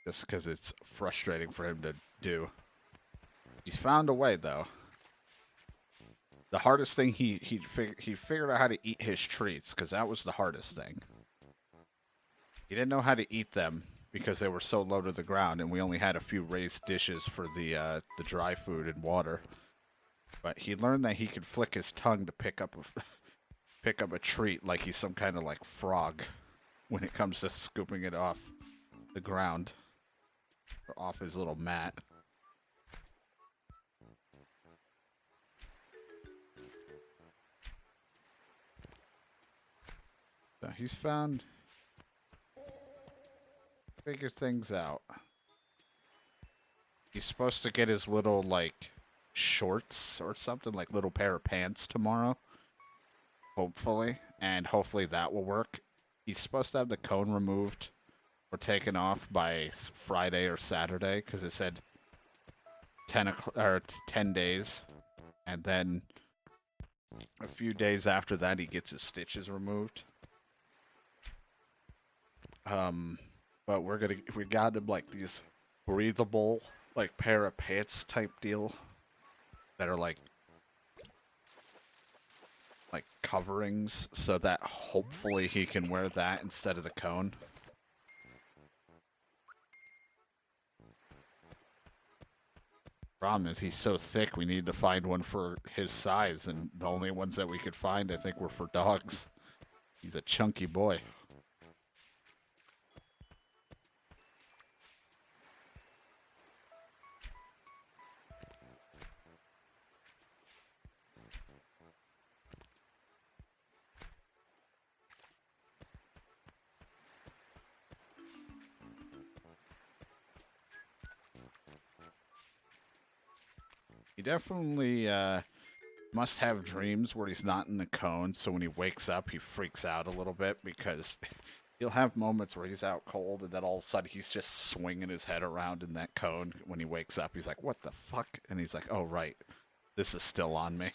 Just because it's frustrating for him to do. He's found a way, though. The hardest thing, he figured out how to eat his treats, because that was the hardest thing. He didn't know how to eat them because they were so low to the ground, and we only had a few raised dishes for the dry food and water. But he learned that he could flick his tongue to pick up a treat like he's some kind of like frog when it comes to scooping it off the ground or off his little mat. So he's found figure things out. He's supposed to get his little like shorts or something, like little pair of pants tomorrow. Hopefully. And hopefully that will work. He's supposed to have the cone removed or taken off by Friday or Saturday because it said 10 days. And then a few days after that, he gets his stitches removed. But we got him like these breathable, like pair of pants type deal that are like coverings so that hopefully he can wear that instead of the cone. Problem is he's so thick we need to find one for his size, and the only ones that we could find I think were for dogs. He's a chunky boy. He definitely must have dreams where he's not in the cone, so when he wakes up, he freaks out a little bit because he'll have moments where he's out cold and then all of a sudden he's just swinging his head around in that cone. When he wakes up, he's like, what the fuck? And he's like, oh, right, this is still on me.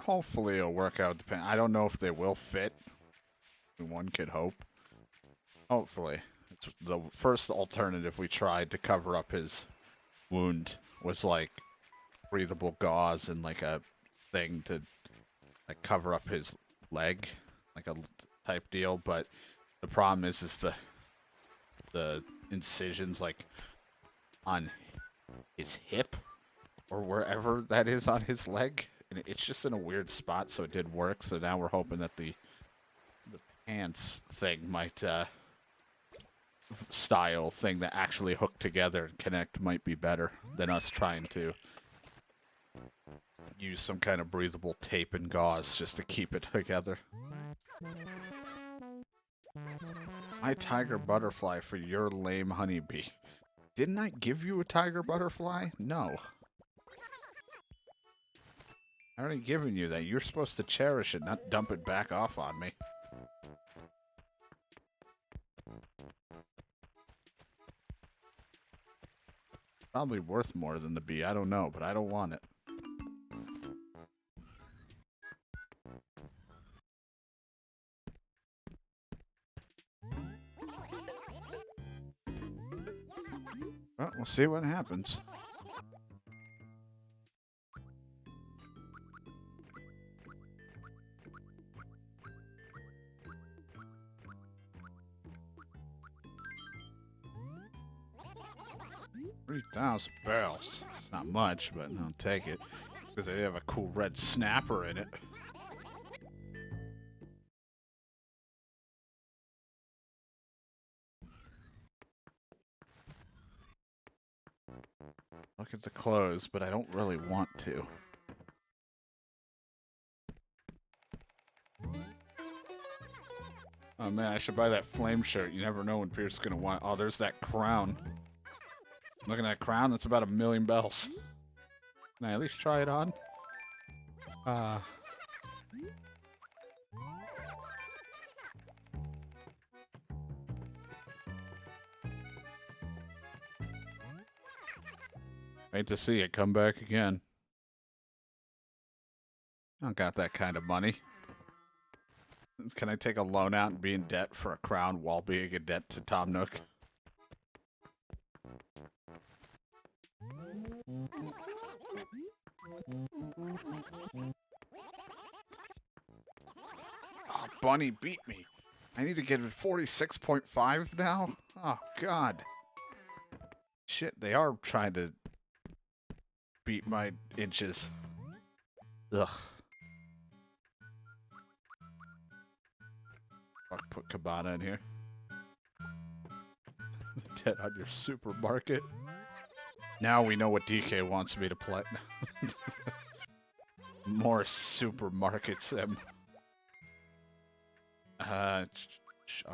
Hopefully it'll work out. I don't know if they will fit. One could hope. Hopefully. It's the first alternative we tried to cover up his wound was like breathable gauze and like a thing to like cover up his leg, like a type deal. But the problem is the incisions like on his hip or wherever that is on his leg. And it's just in a weird spot, so it did work. So now we're hoping that the pants thing might style thing that actually hook together and connect might be better than us trying to use some kind of breathable tape and gauze just to keep it together. My tiger butterfly for your lame honeybee. Didn't I give you a tiger butterfly? No. I already given you that. You're supposed to cherish it, not dump it back off on me. Probably worth more than the bee. I don't know, but I don't want it. Well, we'll see what happens. $3,000 It's not much, but I'll take it. Because they have a cool red snapper in it. Look at the clothes, but I don't really want to. Oh man, I should buy that flame shirt. You never know when Pierce is gonna want. Oh, there's that crown. Look at that crown. That's about 1,000,000 bells. Can I at least try it on? Hate to see it come back again. I don't got that kind of money. Can I take a loan out and be in debt for a crown while being in debt to Tom Nook? Oh, Bunny beat me. I need to get 46.5 now? Oh, God. Shit, they are trying to beat my inches. Ugh. Fuck, put Cabana in here. Dead on your supermarket. Now we know what DK wants me to play. More supermarket sim. I'll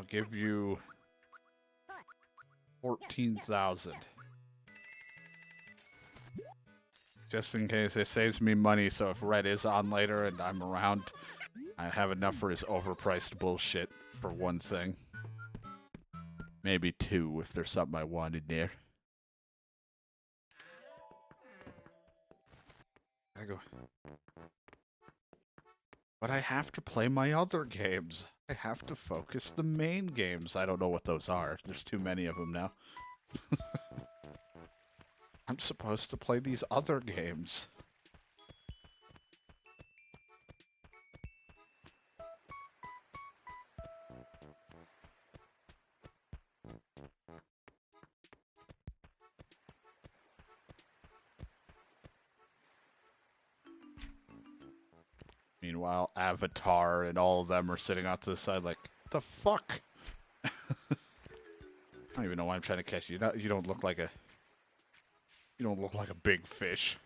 give you 14,000. Just in case it saves me money, so if Red is on later and I'm around, I have enough for his overpriced bullshit for one thing. Maybe two if there's something I wanted there. I go. But I have to play my other games. I have to focus the main games. I don't know what those are. There's too many of them now. I'm supposed to play these other games. Meanwhile, Avatar and all of them are sitting off to the side like, the fuck? I don't even know why I'm trying to catch you. You don't look like a... You don't look like a big fish.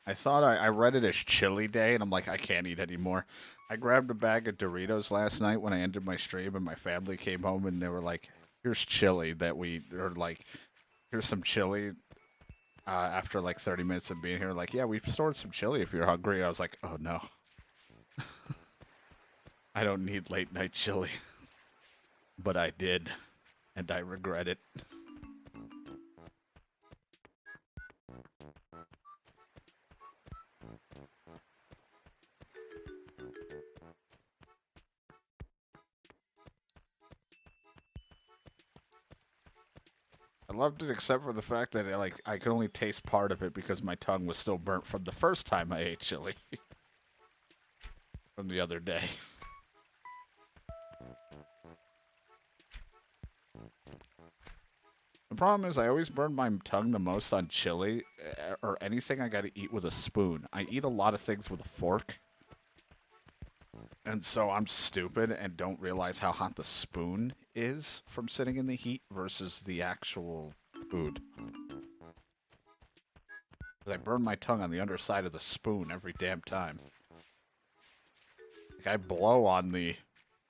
I thought I read it as chili day, and I'm like, I can't eat anymore. I grabbed a bag of Doritos last night when I ended my stream, and my family came home, and they were like, here's chili that we... Or like, here's some chili. After like 30 minutes of being here, like, yeah, we've stored some chili if you're hungry. I was like, oh no. I don't need late night chili. But I did. And I regret it. I loved it except for the fact that I could only taste part of it because my tongue was still burnt from the first time I ate chili. From the other day. The problem is I always burn my tongue the most on chili or anything I gotta eat with a spoon. I eat a lot of things with a fork. And so I'm stupid and don't realize how hot the spoon is from sitting in the heat versus the actual food. I burn my tongue on the underside of the spoon every damn time. Like I blow on the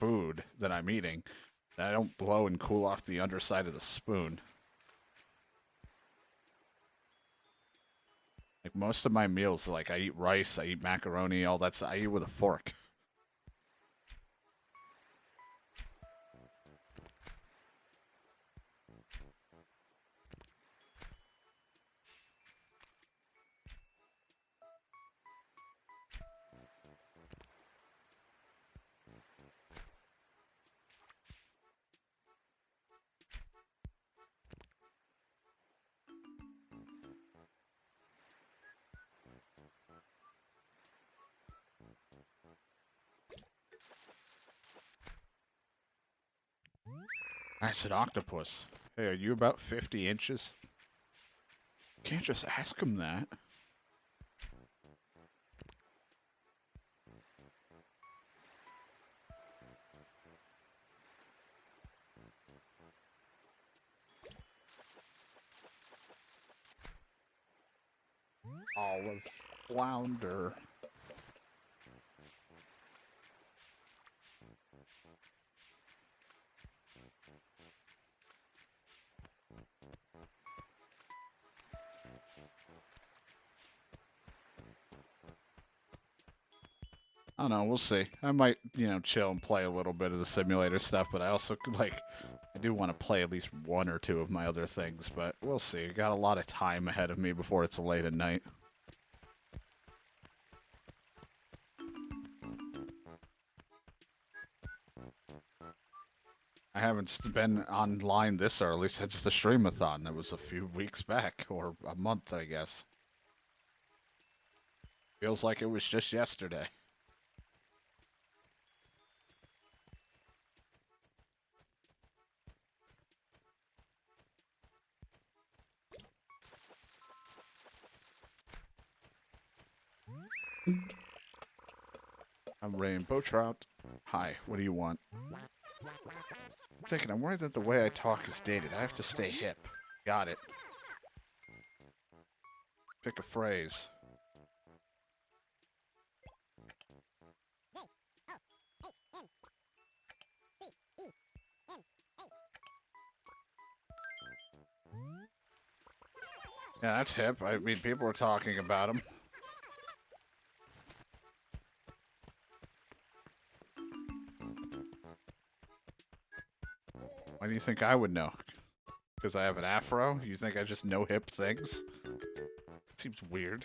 food that I'm eating, and I don't blow and cool off the underside of the spoon. Like most of my meals, like I eat rice, I eat macaroni, all that stuff, I eat with a fork. I said octopus. Hey, are you about 50 inches? Can't just ask him that. Olive flounder. I don't know, we'll see. I might, chill and play a little bit of the simulator stuff, but I also, I do want to play at least one or two of my other things, but we'll see. Got a lot of time ahead of me before it's late at night. I haven't been online this early since the streamathon. That was a few weeks back, or a month, I guess. Feels like it was just yesterday. I'm Rainbow Trout. Hi, what do you want? I'm thinking, I'm worried that the way I talk is dated. I have to stay hip. Got it. Pick a phrase. Yeah, that's hip. I mean, people are talking about him. Why do you think I would know? Because I have an afro? You think I just know hip things? Seems weird.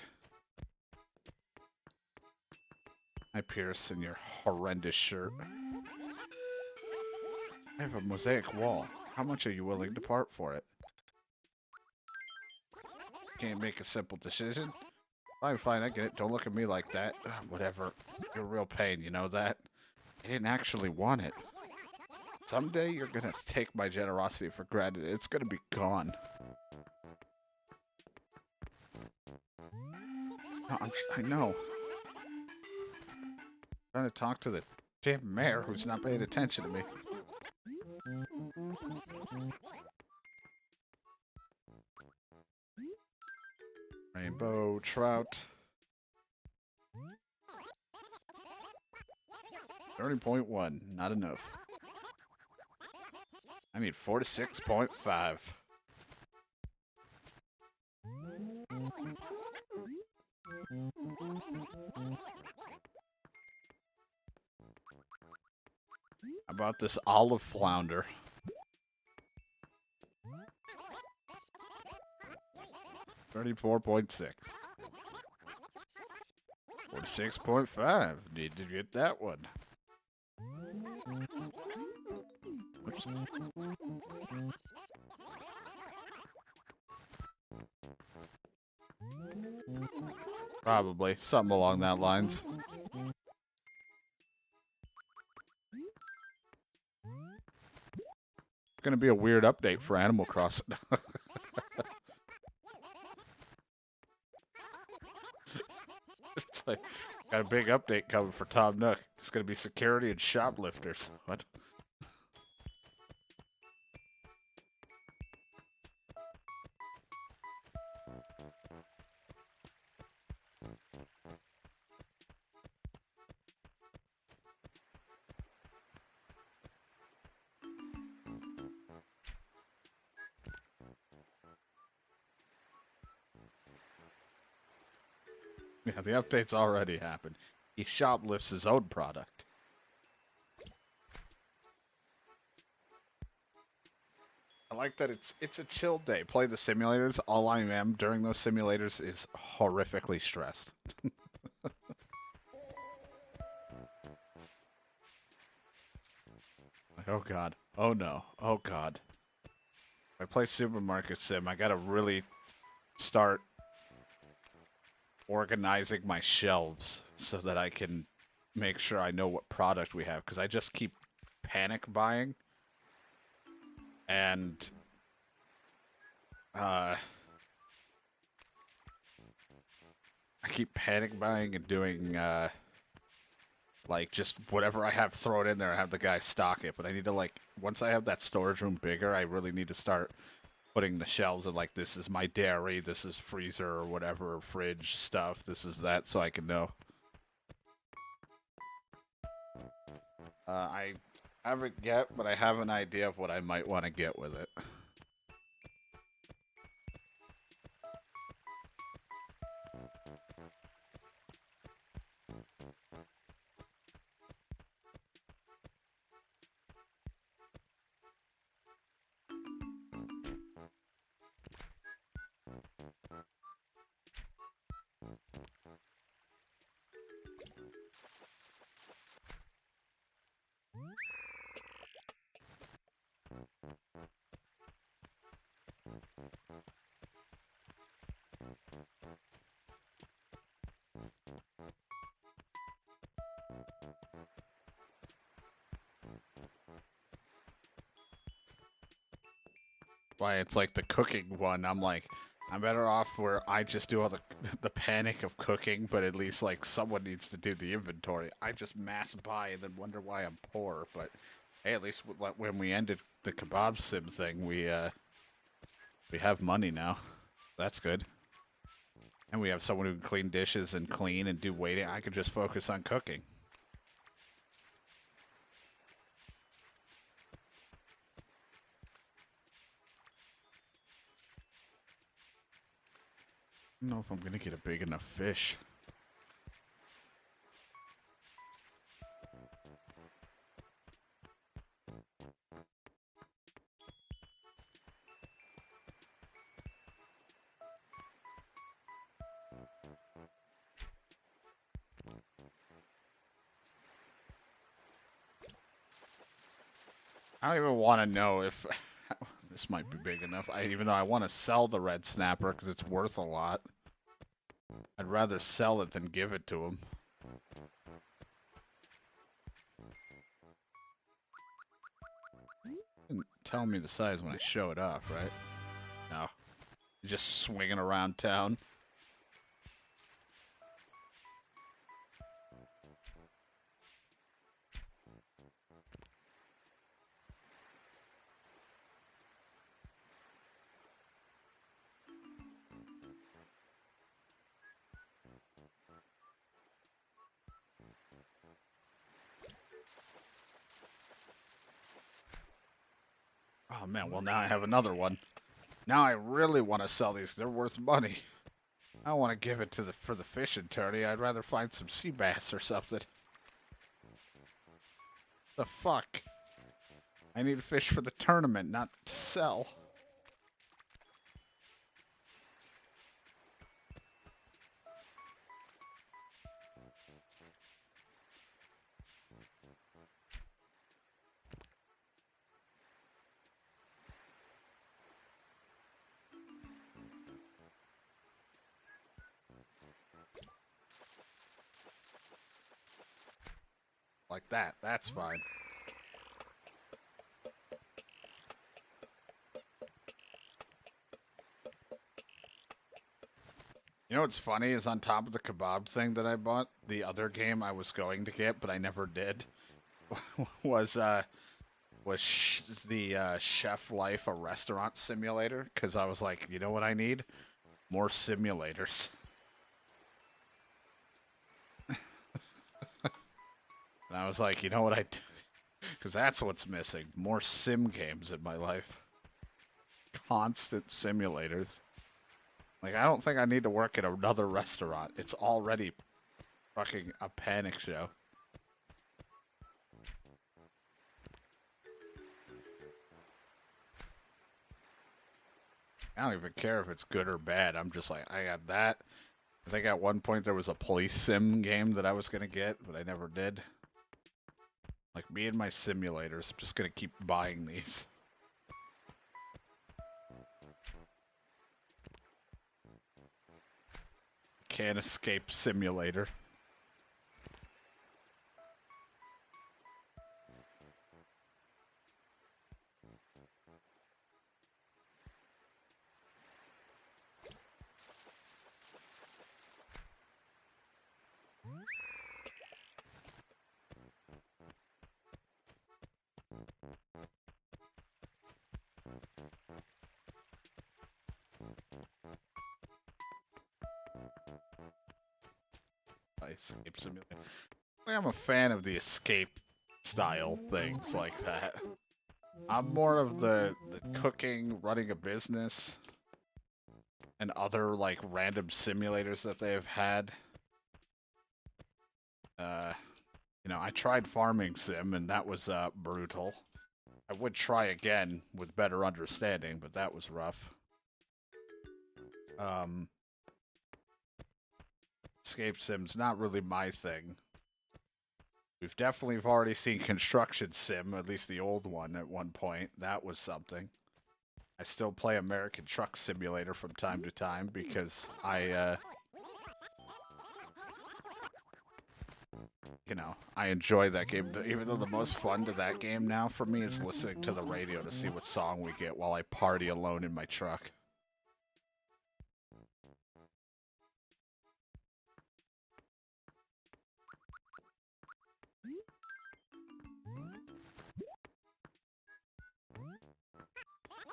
Hi, Pierce, in your horrendous shirt. I have a mosaic wall. How much are you willing to part for it? Can't make a simple decision? Fine, I get it. Don't look at me like that. Whatever. You're a real pain, you know that? I didn't actually want it. Someday you're gonna take my generosity for granted. It's gonna be gone. No, I know. I'm trying to talk to the damn mayor who's not paying attention to me. Rainbow trout. 30.1, not enough. I need 46.5. How about this olive flounder? $34.6. 46.5. Need to get that one. Oops. Probably. Something along that lines. gonna be a weird update for Animal Crossing. It's like, got a big update coming for Tom Nook. It's gonna be security and shoplifters. What? Yeah, the update's already happened. He shoplifts his own product. I like that it's a chill day. Play the simulators. All I am during those simulators is horrifically stressed. Oh god. Oh no. Oh god. If I play Supermarket Sim, I gotta really start organizing my shelves so that I can make sure I know what product we have, because I just keep panic buying. And I keep panic buying and doing like just whatever I have thrown in there, I have the guy stock it. But I need to, like, once I have that storage room bigger, I really need to start putting the shelves of, like, this is my dairy, this is freezer or whatever, fridge stuff, this is that, so I can know. I haven't yet, but I have an idea of what I might want to get with it. Why, it's like the cooking one. I'm like, I'm better off where I just do all the panic of cooking, but at least, like, someone needs to do the inventory. I just mass buy and then wonder why I'm poor. But hey, at least when we ended the kebab sim thing, we have money now. That's good. And we have someone who can clean dishes and clean and do waiting. I could just focus on cooking. I don't know if I'm gonna get a big enough fish. I don't even want to know if this might be big enough. Even though I want to sell the red snapper because it's worth a lot. I'd rather sell it than give it to him. Didn't tell me the size when I show it off, right? No. You're just swinging around town. Oh man, well now I have another one. Now I really want to sell these. They're worth money. I don't want to give it for the fishing tourney. I'd rather find some sea bass or something. The fuck? I need fish for the tournament, not to sell. Like that. That's fine. You know what's funny is on top of the kebab thing that I bought, the other game I was going to get but I never did was the Chef Life, a restaurant simulator, because I was like, you know what I need? More simulators. And I was like, you know what I do? Because that's what's missing. More sim games in my life. Constant simulators. Like, I don't think I need to work at another restaurant. It's already fucking a panic show. I don't even care if it's good or bad. I'm just like, I got that. I think at one point there was a police sim game that I was going to get, but I never did. Like, me and my simulators, I'm just going to keep buying these. Can't escape simulator. Escape simulator. I'm a fan of the escape style things like that. I'm more of the cooking, running a business, and other like random simulators that they've had. You know, I tried farming sim and that was brutal. I would try again with better understanding, but that was rough. Escape sim's not really my thing. We've definitely already seen construction sim, at least the old one at one point. That was something. I still play American Truck Simulator from time to time because I you know, I enjoy that game. Even though the most fun to that game now for me is listening to the radio to see what song we get while I party alone in my truck.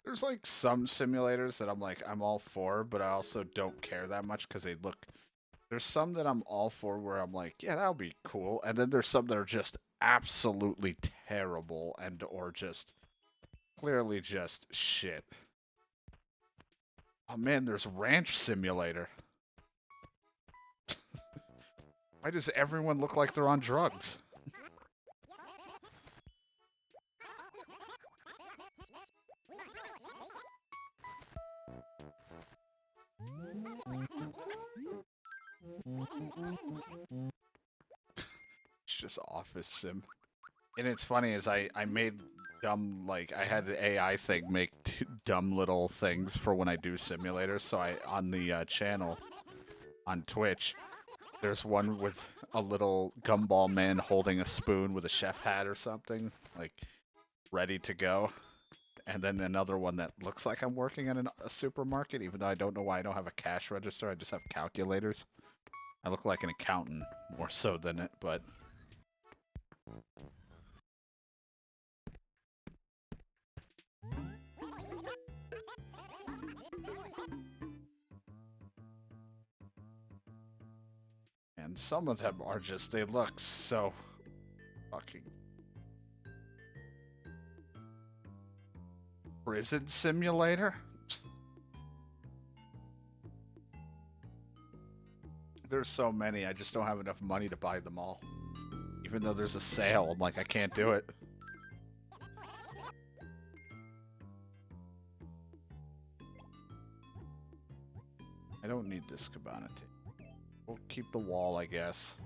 There's like some simulators that I'm all for, but I also don't care that much because they look. There's some that I'm all for where I'm like, yeah, that'll be cool, and then there's some that are just absolutely terrible and or just clearly just shit. Oh man, there's Ranch Simulator. Why does everyone look like they're on drugs? It's just office sim. And it's funny is I made dumb, like, I had the AI thing make dumb little things for when I do simulators. So I, on the channel, on Twitch, there's one with a little gumball man holding a spoon with a chef hat or something, like, ready to go. And then another one that looks like I'm working at a supermarket, even though I don't know why I don't have a cash register. I just have calculators. I look like an accountant more so than it, but... And some of them are just, they look so fucking... Prison Simulator? There's so many, I just don't have enough money to buy them all. Even though there's a sale, I'm like, I can't do it. I don't need this cabana tape. We'll keep the wall, I guess.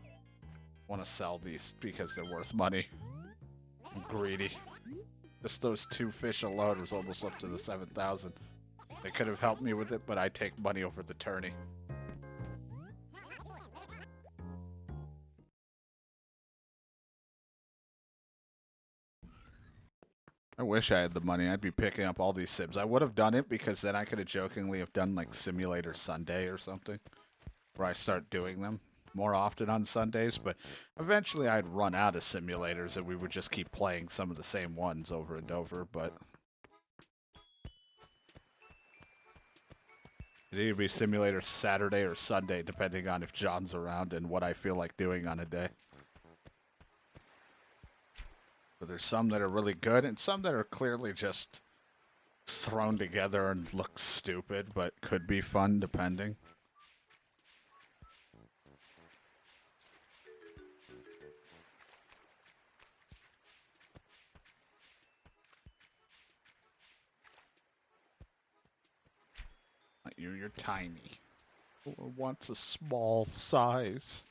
Want to sell these because they're worth money. I'm greedy. Just those 2 fish alone was almost up to the 7,000. They could have helped me with it, but I take money over the tourney. I wish I had the money. I'd be picking up all these sims. I would have done it because then I could have jokingly have done like Simulator Sunday or something. where I start doing them more often on Sundays, but eventually I'd run out of simulators and we would just keep playing some of the same ones over and over, but it'd either be simulator Saturday or Sunday, depending on if John's around and what I feel like doing on a day. But there's some that are really good and some that are clearly just thrown together and look stupid, but could be fun depending. Like you're tiny. Who wants a small size?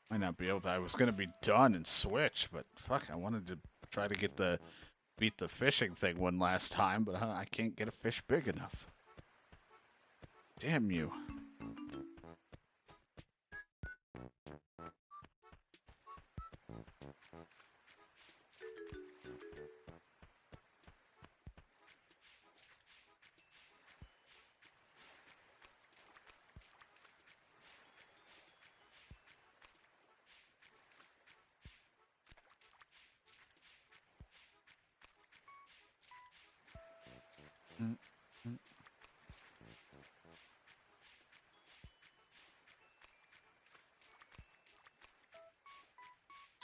Might not be able to. I was gonna be done and switch, but fuck, I wanted to try to beat the fishing thing one last time, but I can't get a fish big enough. Damn you.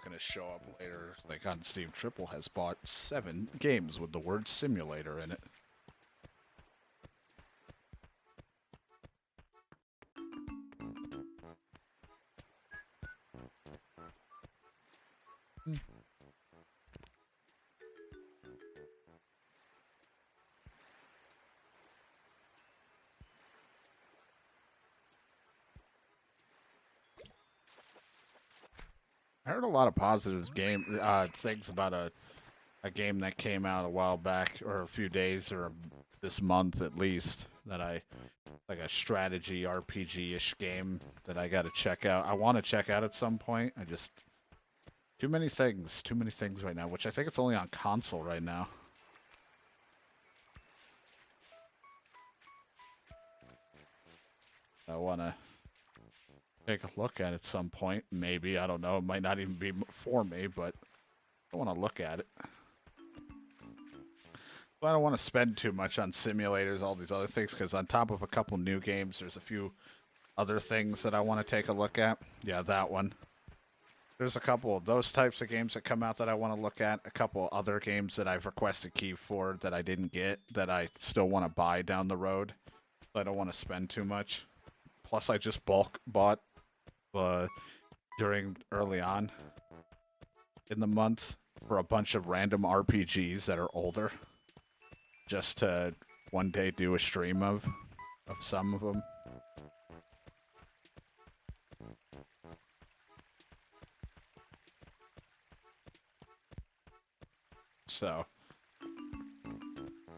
Gonna show up later, like on Steam. Triple has bought 7 games with the word simulator in it. I heard a lot of positives things about a game that came out a while back, or a few days, or this month at least, that like a strategy RPG-ish game that I got to check out. I want to check out at some point. I just too many things right now. Which I think it's only on console right now. I want to take a look at it at some point. Maybe, I don't know. It might not even be for me, but I want to look at it. But I don't want to spend too much on simulators, all these other things, because on top of a couple new games, there's a few other things that I want to take a look at. Yeah, that one. There's a couple of those types of games that come out that I want to look at. A couple other games that I've requested key for that I didn't get, that I still want to buy down the road. I don't want to spend too much. Plus, I just bulk bought during early on in the month for a bunch of random RPGs that are older, just to one day do a stream of some of them. So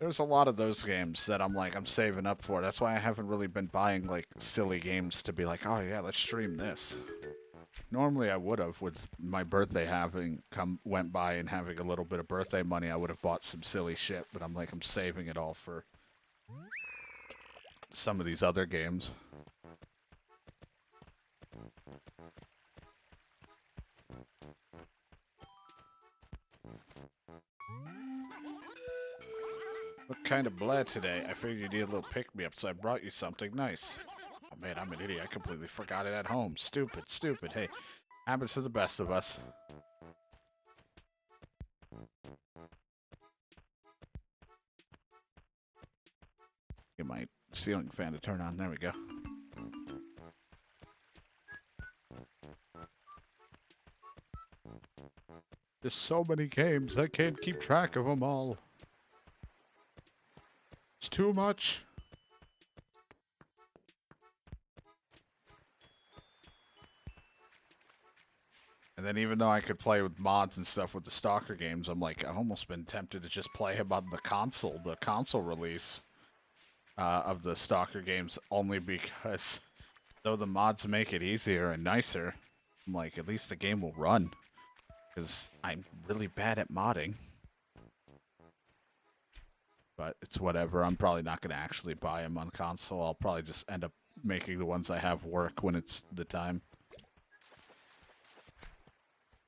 there's a lot of those games that I'm saving up for. That's why I haven't really been buying like silly games to be like, oh yeah, let's stream this. Normally I would have, with my birthday went by and having a little bit of birthday money, I would have bought some silly shit, but I'm saving it all for some of these other games. What kind of bleh today? I figured you need a little pick-me-up, so I brought you something nice. Oh man, I'm an idiot. I completely forgot it at home. Stupid, stupid. Hey, happens to the best of us. Get my ceiling fan to turn on. There we go. There's so many games, I can't keep track of them all. It's too much. And then even though I could play with mods and stuff with the Stalker games, I've almost been tempted to just play them on the console release of the Stalker games, only because though the mods make it easier and nicer, I'm like, at least the game will run. Because I'm really bad at modding. But it's whatever. I'm probably not going to actually buy them on console. I'll probably just end up making the ones I have work when it's the time.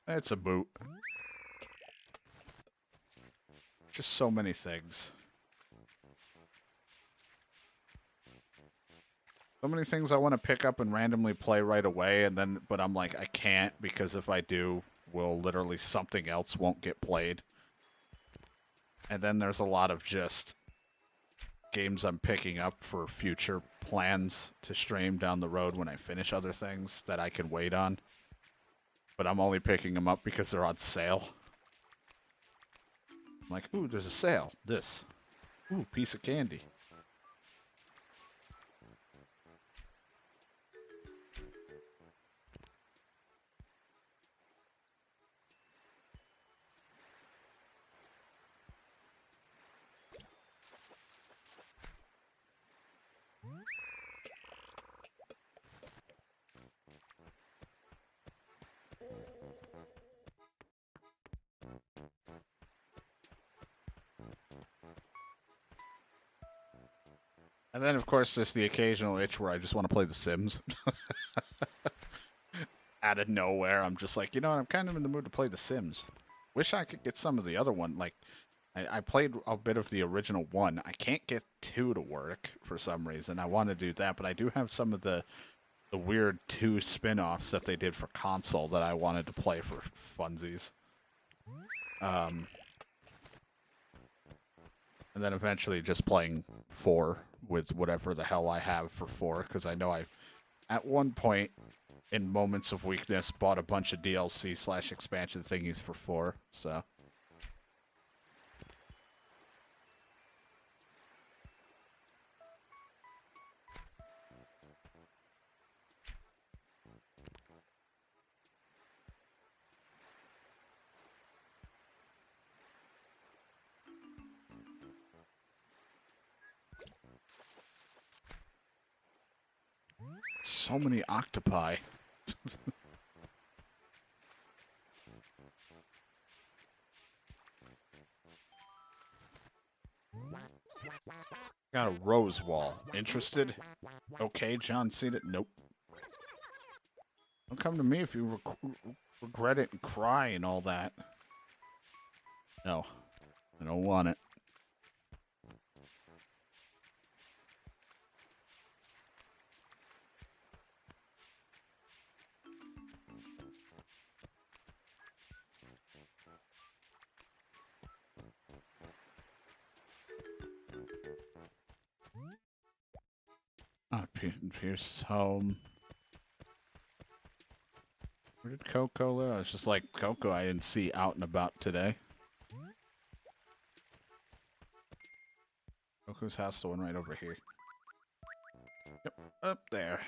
It's a boot. Just so many things. So many things I want to pick up and randomly play right away, and then, but I'm like, I can't, because if I do, will literally something else won't get played. And then there's a lot of just games I'm picking up for future plans to stream down the road when I finish other things that I can wait on. But I'm only picking them up because they're on sale. I'm like, ooh, there's a sale. This. Ooh, piece of candy. And then, of course, there's the occasional itch where I just want to play The Sims. Out of nowhere, I'm just like, you know what, I'm kind of in the mood to play The Sims. Wish I could get some of the other one. Like, I played a bit of the original 1. I can't get 2 to work for some reason. I want to do that, but I do have some of the weird 2 spin-offs that they did for console that I wanted to play for funsies. And then eventually just playing 4 with whatever the hell I have for 4, because I know I, at one point, in moments of weakness, bought a bunch of DLC/expansion thingies for 4, so. So many octopi. Got a rose wall. Interested? Okay, John seen it. Nope. Don't come to me if you regret it and cry and all that. No. I don't want it. Oh, Pierce's home. Where did Coco live? It's just like Coco I didn't see out and about today. Coco's house, the one right over here. Yep, up there.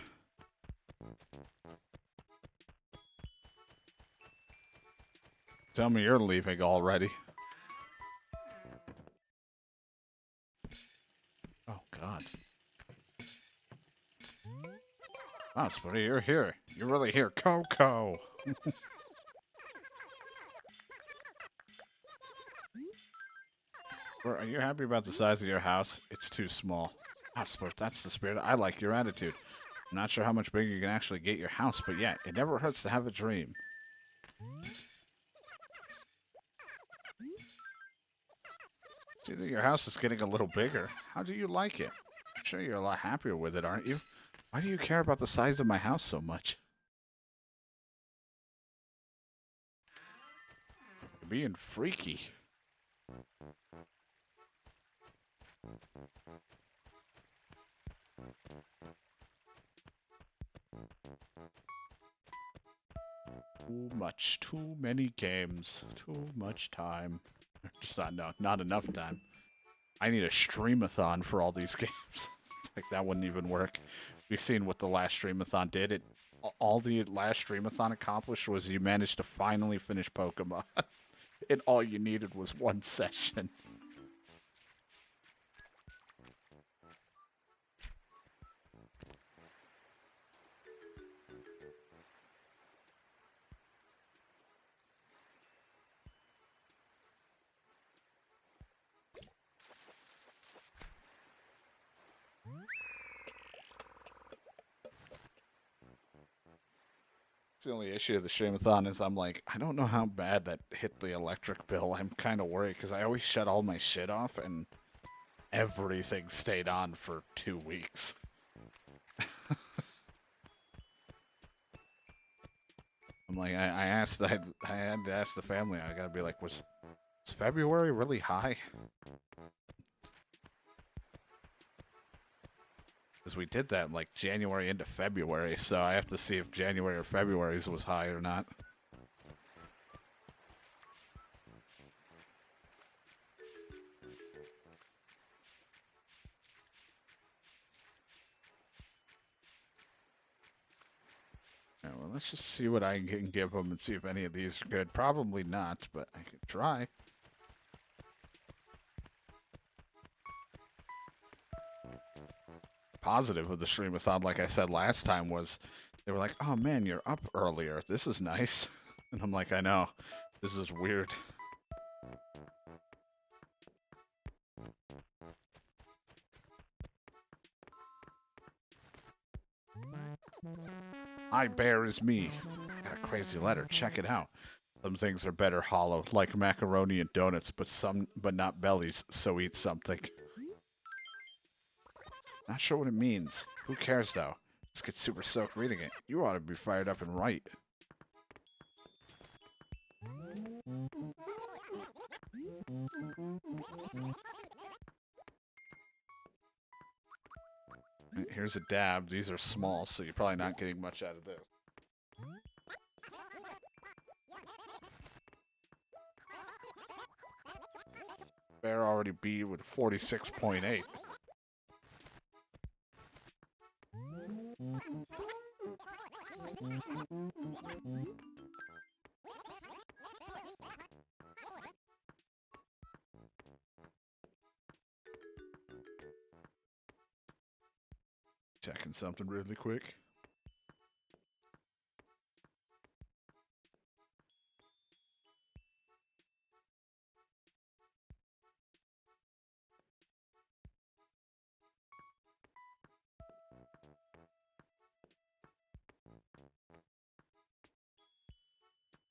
Tell me you're leaving already. Oh, God. Wow, Spuddy, you're here. You're really here. Coco! Are you happy about the size of your house? It's too small. Ah, Spud, that's the spirit. I like your attitude. I'm not sure how much bigger you can actually get your house, but yeah, it never hurts to have a dream. See that your house is getting a little bigger. How do you like it? I'm sure you're a lot happier with it, aren't you? Why do you care about the size of my house so much? You're being freaky. Too much, too many games, too much time. Just not enough time. I need a streamathon for all these games. Like, that wouldn't even work. We've seen what the last streamathon did. All the last streamathon accomplished was you managed to finally finish Pokemon. And all you needed was one session. It's the only issue of the streamathon is I'm like, I don't know how bad that hit the electric bill. I'm kind of worried because I always shut all my shit off and everything stayed on for 2 weeks. I'm like, I asked, I had to ask the family. I gotta be like, was February really high? Because we did that in like January into February, so I have to see if January or February's was high or not. Right, well, let's just see what I can give them and see if any of these are good. Probably not, but I could try. Positive of the streamathon, like I said last time, was they were like, oh man, you're up earlier. This is nice. And I'm like, I know. This is weird. Hi, bear is me. Got a crazy letter. Check it out. Some things are better hollow, like macaroni and donuts, but not bellies, so eat something. Not sure what it means. Who cares, though? Just get super stoked reading it. You ought to be fired up and write. Here's a dab. These are small, so you're probably not getting much out of this. Bear already beat with 46.8. Checking something really quick.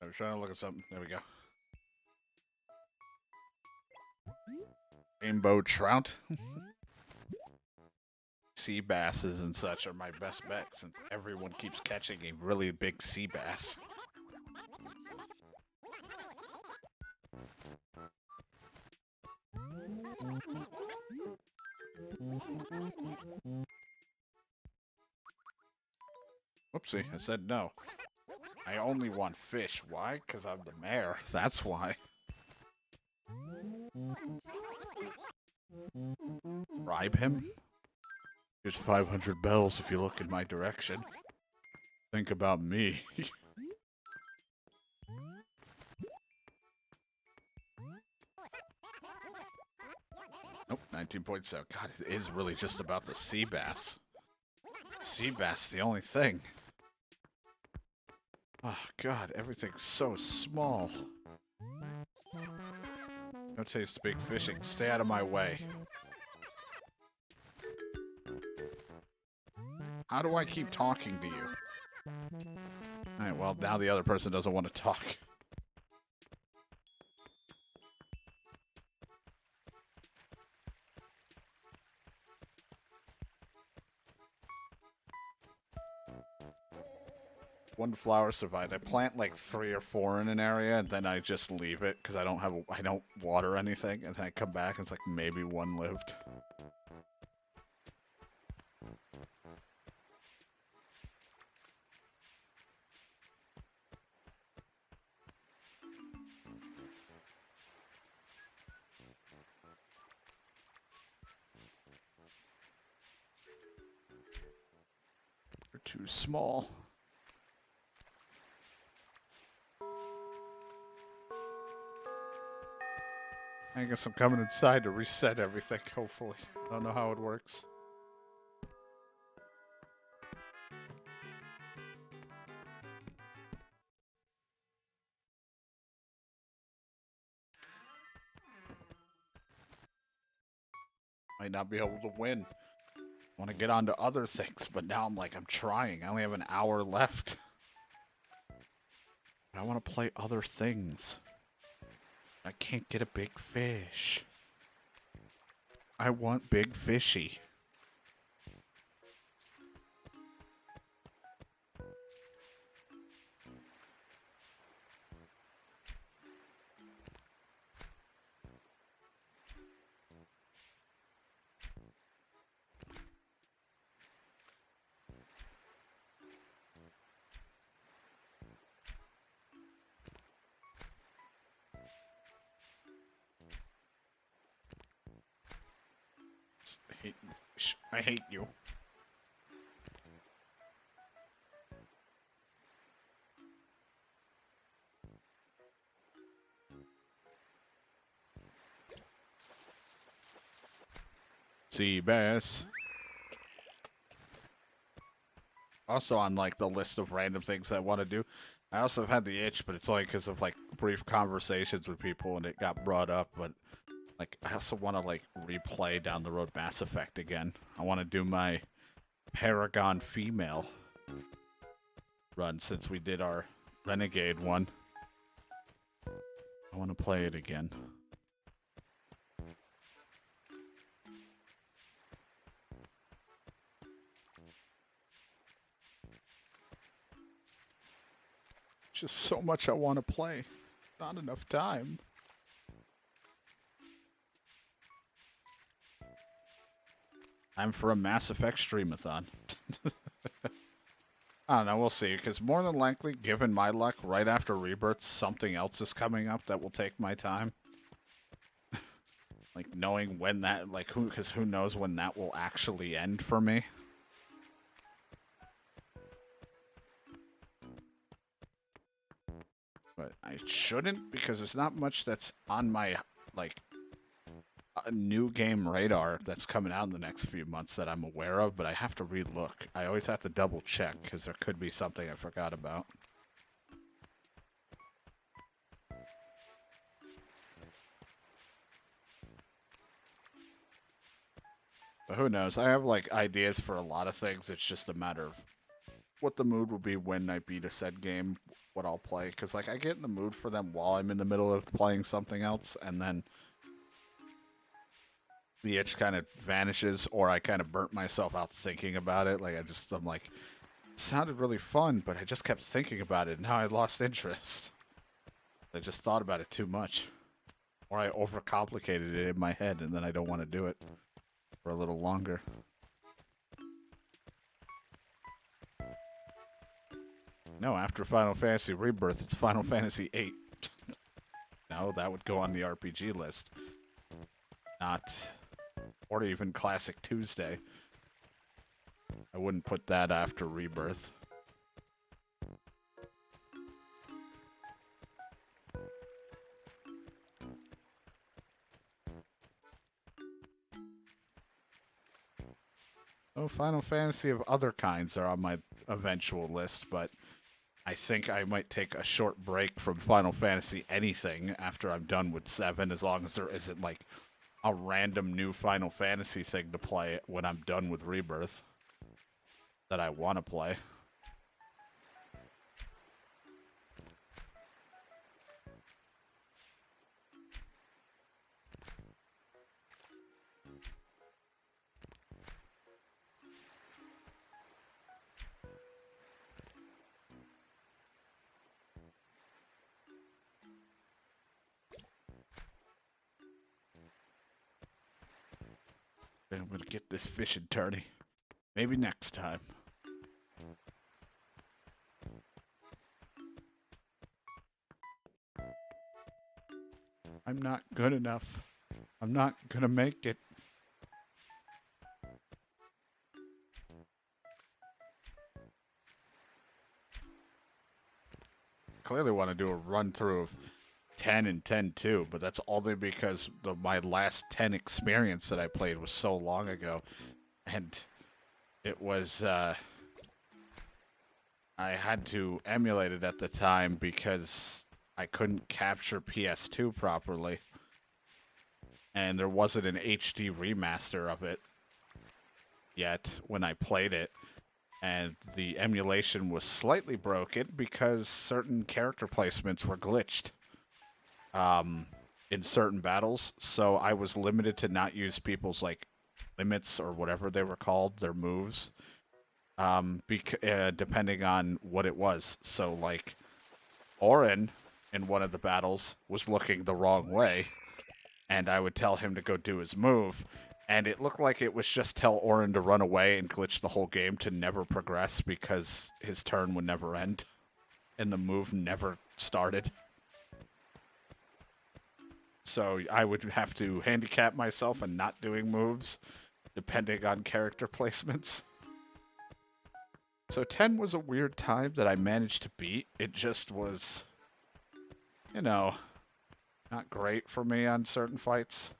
I was trying to look at something. There we go. Rainbow trout. Sea basses and such are my best bet since everyone keeps catching a really big sea bass. Whoopsie, I said no. I only want fish. Why? Because I'm the mayor. That's why. Bribe him? Here's 500 bells if you look in my direction. Think about me. Nope, 19.7. God, it is really just about the sea bass. Sea bass, the only thing. Oh, God, everything's so small. No taste big fishing. Stay out of my way. How do I keep talking to you? Alright, well, now the other person doesn't want to talk. One flower survived. I plant like 3 or 4 in an area, and then I just leave it because I don't water anything, and then I come back and it's like maybe 1 lived. They're too small. I guess I'm coming inside to reset everything, hopefully. I don't know how it works. Might not be able to win. Want to get on to other things, but now I'm trying. I only have an hour left. I want to play other things. I can't get a big fish. I want big fishy. I hate you. Sea bass. Also on like the list of random things I want to do, I also have had the itch, but it's only because of like brief conversations with people and it got brought up. But like I also want to like replay down the road Mass Effect again. I want to do my Paragon female run since we did our Renegade one. I want to play it again. Just so much I want to play. Not enough time. I'm for a Mass Effect streamathon. I don't know, we'll see, because more than likely, given my luck, right after Rebirth, something else is coming up that will take my time. Like, knowing when that, like, because who knows when that will actually end for me. But I shouldn't, because there's not much that's on my, like, a new game radar that's coming out in the next few months that I'm aware of, but I have to relook. I always have to double check, because there could be something I forgot about. But who knows? I have, like, ideas for a lot of things. It's just a matter of what the mood will be when I beat a said game, what I'll play. Because, like, I get in the mood for them while I'm in the middle of playing something else, and then the itch kind of vanishes, or I kind of burnt myself out thinking about it. Like, I'm like, it sounded really fun, but I just kept thinking about it, and now I lost interest. I just thought about it too much. Or I overcomplicated it in my head, and then I don't want to do it for a little longer. No, after Final Fantasy Rebirth, it's Final Fantasy VIII. No, that would go on the RPG list. Not... Or even Classic Tuesday. I wouldn't put that after Rebirth. Oh, Final Fantasy of other kinds are on my eventual list, but I think I might take a short break from Final Fantasy anything after I'm done with 7, as long as there isn't, like, a random new Final Fantasy thing to play when I'm done with Rebirth that I want to play. I'm gonna get this fishing tourney. Maybe next time. I'm not good enough. I'm not gonna make it. Clearly want to do a run through of 10 and 10 too, but that's only because my last 10 experience that I played was so long ago, and it was I had to emulate it at the time because I couldn't capture PS2 properly, and there wasn't an HD remaster of it yet when I played it. and the emulation was slightly broken because certain character placements were glitched in certain battles. So I was limited to not use people's like limits or whatever they were called, their moves, depending on what it was. So like Orin in one of the battles was looking the wrong way, and I would tell him to go do his move, and it looked like it was just tell Orin to run away and glitch the whole game to never progress because his turn would never end and the move never started. So I would have to handicap myself and not doing moves depending on character placements. So 10 was a weird time that I managed to beat. It just was, you know, not great for me on certain fights.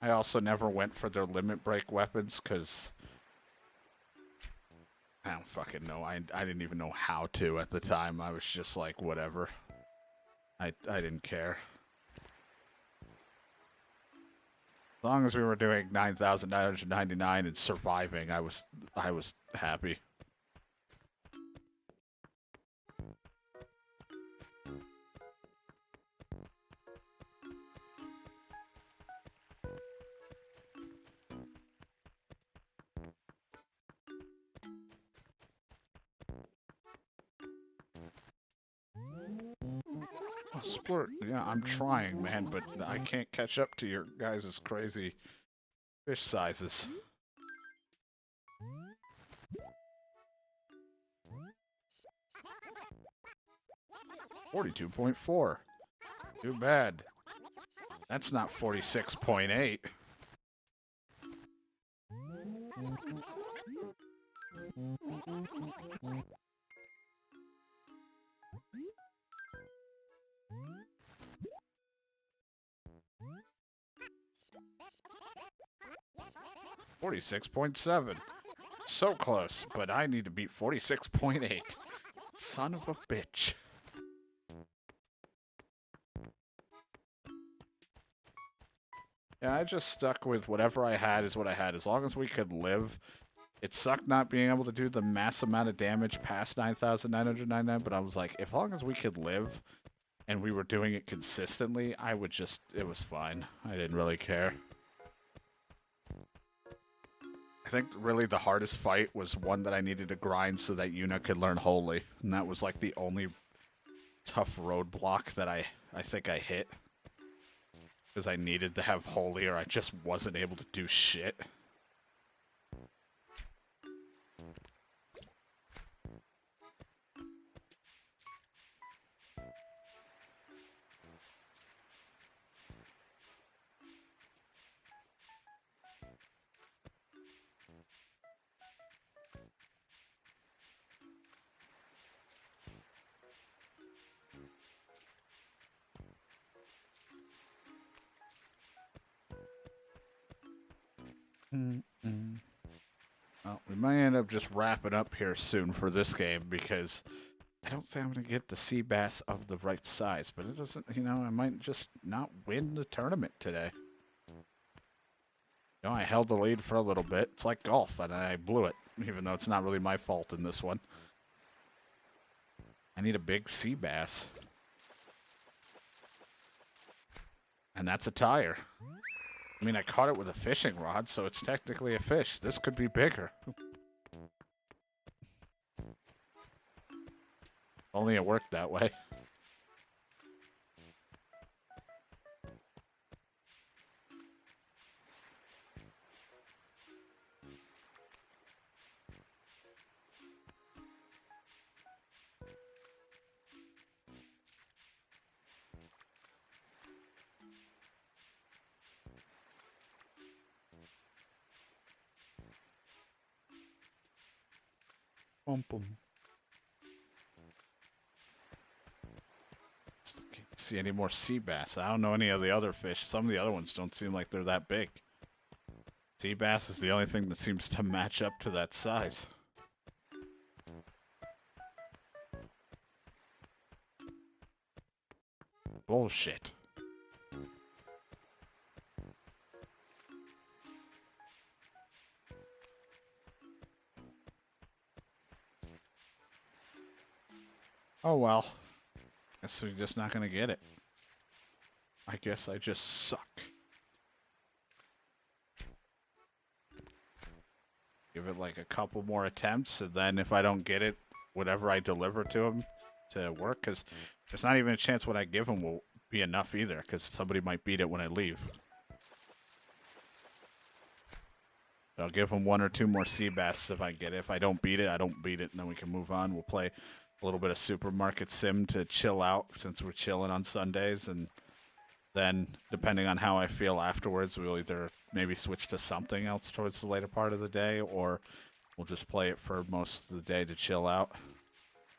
I also never went for their limit break weapons because I don't fucking know. I didn't even know how to at the time. I was just like, whatever. I didn't care. As long as we were doing 9,999 and surviving, I was happy. Oh, Splurt, yeah, I'm trying, man, but I can't catch up to your guys' crazy fish sizes. $42.4. Too bad. That's not 46.8. $46.7. So close, but I need to beat 46.8. Son of a bitch. Yeah, I just stuck with whatever I had is what I had. As long as we could live. It sucked not being able to do the mass amount of damage past 9,999, but I was like, as long as we could live and we were doing it consistently, I would just, it was fine. I didn't really care. I think really the hardest fight was one that I needed to grind so that Yuna could learn Holy, and that was like the only tough roadblock that I think I hit. Because I needed to have Holy or I just wasn't able to do shit. Well, we might end up just wrapping up here soon for this game because I don't think I'm going to get the sea bass of the right size, but it doesn't, you know, I might just not win the tournament today. You know, I held the lead for a little bit. It's like golf, and I blew it, even though it's not really my fault in this one. I need a big sea bass. And that's a tire. I mean, I caught it with a fishing rod, so it's technically a fish. This could be bigger. Only it worked that way. Boom, boom. Can't see any more sea bass. I don't know any of the other fish. Some of the other ones don't seem like they're that big. Sea bass is the only thing that seems to match up to that size. Bullshit. Oh well. Guess we're just not gonna get it. I guess I just suck. Give it like a couple more attempts, and then if I don't get it, whatever I deliver to him to work, because there's not even a chance what I give him will be enough either, because somebody might beat it when I leave. I'll give him 1 or 2 more sea bass if I get it. If I don't beat it, I don't beat it, and then we can move on. We'll play a little bit of Supermarket Sim to chill out, since we're chilling on Sundays, and then, depending on how I feel afterwards, we'll either maybe switch to something else towards the later part of the day, or we'll just play it for most of the day to chill out.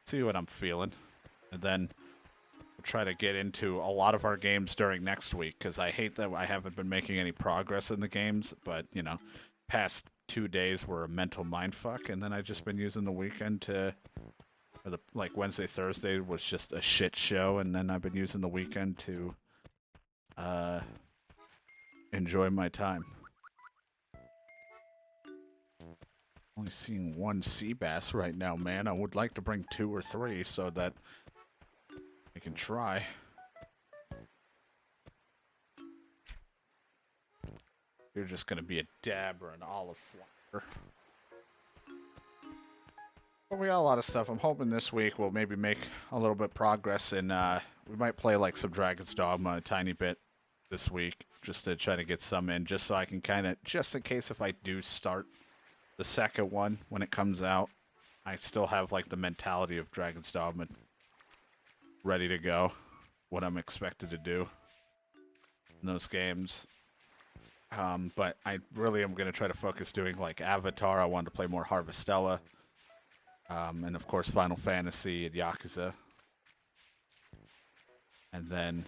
See what I'm feeling. And then we'll try to get into a lot of our games during next week, because I hate that I haven't been making any progress in the games, but, you know, past 2 days were a mental mindfuck, and then I've just been using the weekend to... like, Wednesday, Thursday was just a shit show, and then I've been using the weekend to... enjoy my time. Only seeing 1 sea bass right now, man. I would like to bring 2 or 3 so that I can try. You're just gonna be a dab or an olive flower. But we got a lot of stuff. I'm hoping this week we'll maybe make a little bit progress in, we might play like some Dragon's Dogma a tiny bit this week, just to try to get some in, just so I can kind of, just in case if I do start the second one when it comes out, I still have like the mentality of Dragon's Dogma ready to go, what I'm expected to do in those games. But I really am going to try to focus doing like Avatar. I wanted to play more Harvestella. And of course Final Fantasy and Yakuza. And then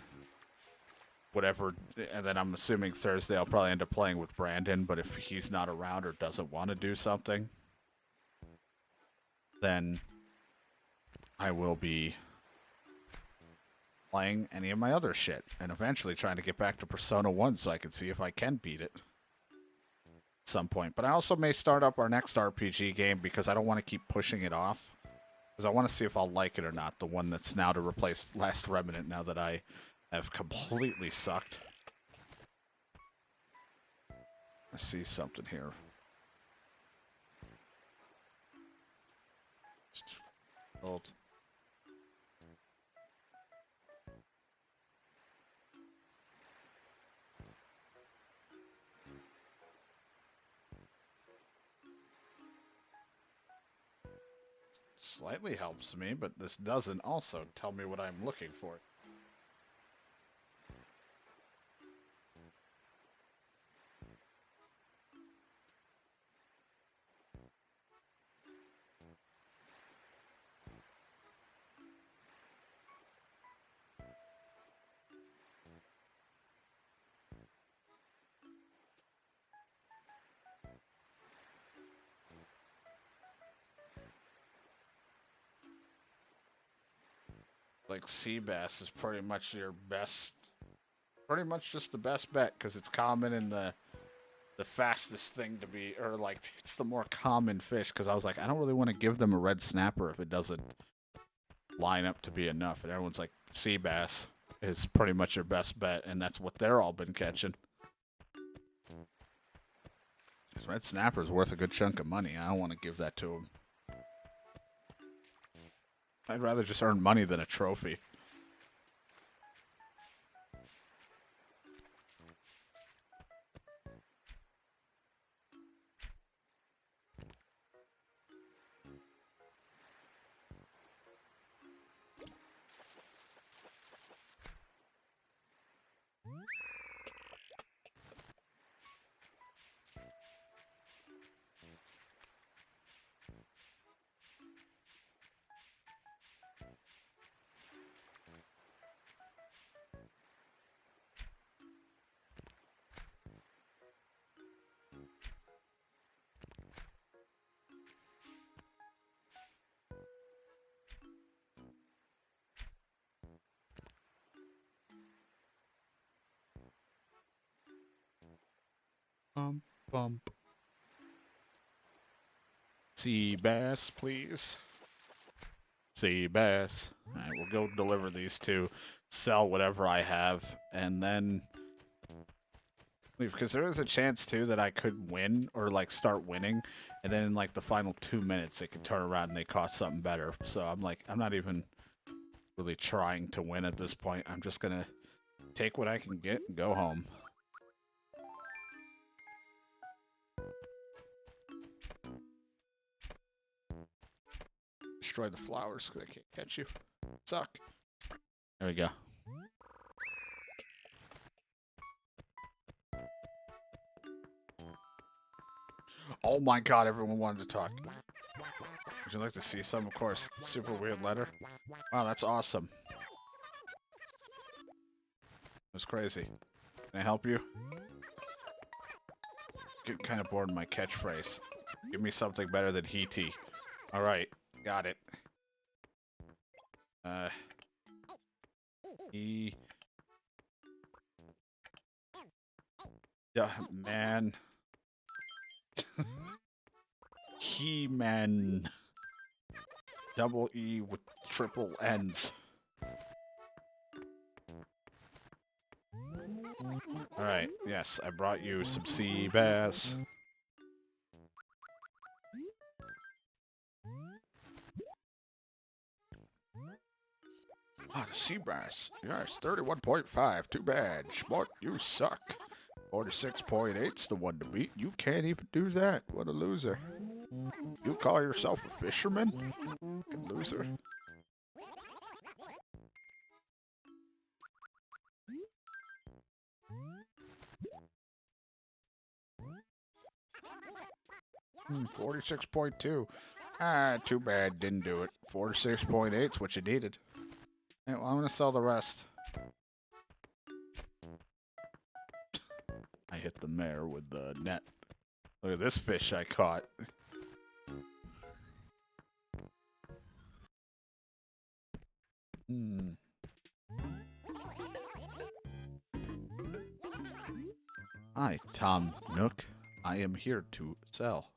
whatever, and then I'm assuming Thursday I'll probably end up playing with Brandon, but if he's not around or doesn't want to do something, then I will be playing any of my other shit, and eventually trying to get back to Persona 1 so I can see if I can beat it at some point. But I also may start up our next RPG game, because I don't want to keep pushing it off, because I want to see if I'll like it or not, the one that's now to replace Last Remnant, now that I have completely sucked. I see something here. Hold. Slightly helps me, but this doesn't also tell me what I'm looking for. Like, sea bass is pretty much your best, pretty much just the best bet, because it's common and the fastest thing to be, or like, it's the more common fish, because I was like, I don't really want to give them a red snapper if it doesn't line up to be enough, and everyone's like, sea bass is pretty much your best bet, and that's what they're all been catching. Because red snapper's worth a good chunk of money. I don't want to give that to them. I'd rather just earn money than a trophy. Bump, bump. Sea bass, please. Sea bass. Alright, we'll go deliver these two, sell whatever I have, and then leave. Because there is a chance, too, that I could win, or, like, start winning, and then in, like, the final 2 minutes, it could turn around and they cost something better. So I'm like, I'm not even really trying to win at this point. I'm just gonna take what I can get and go home. Destroy the flowers because I can't catch you. Suck. There we go. Oh my god, everyone wanted to talk. Would you like to see some? Of course. Super weird letter. Wow, that's awesome. That's crazy. Can I help you? Getting kind of bored of my catchphrase. Give me something better than He-T. Alright, got it. Man. He-Man. Double E with triple N's. Alright, yes, I brought you some sea bass. Ah, the sea bass. Yes, 31.5. Too bad. Schmuck, you suck. 46.8's the one to beat. You can't even do that. What a loser. You call yourself a fisherman? Fucking loser. Hmm, 46.2. Ah, too bad. Didn't do it. 46.8's what you needed. Hey, well, I'm gonna sell the rest. I hit the mare with the net. Look at this fish I caught. Hmm. Hi, Tom Nook. I am here to sell.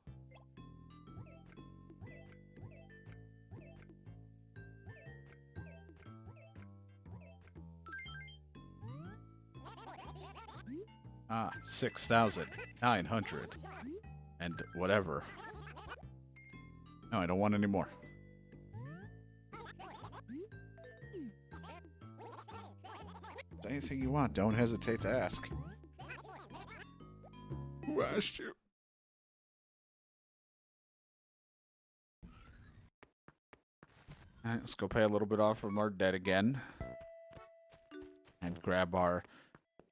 Ah, 6,900. And whatever. No, I don't want any more. If there's anything you want, don't hesitate to ask. Who asked you? Alright, let's go pay a little bit off from our debt again. And grab our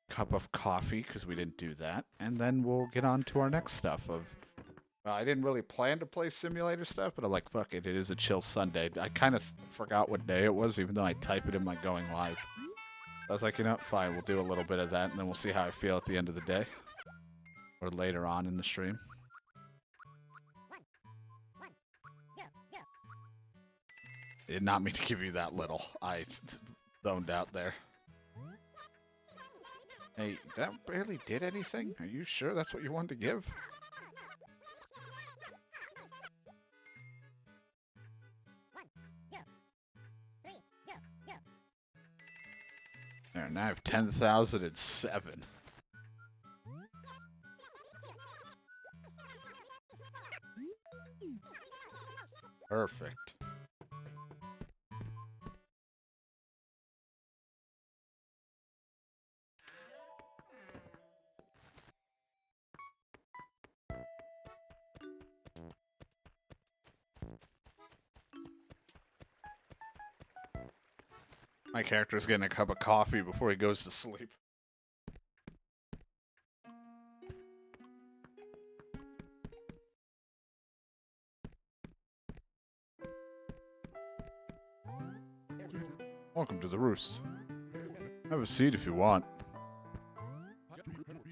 cup of coffee, because we didn't do that. And then we'll get on to our next stuff of... I didn't really plan to play simulator stuff, but I'm like, fuck it, it is a chill Sunday. I kind of forgot what day it was, even though I type it in my going live. I was like, you know, fine, we'll do a little bit of that, and then we'll see how I feel at the end of the day. Or later on in the stream. Did not mean to give you that little. I zoned out there. Hey, that barely did anything? Are you sure that's what you wanted to give? There, now I have 10,007. Perfect. My character's getting a cup of coffee before he goes to sleep. Welcome to the roost. Have a seat if you want.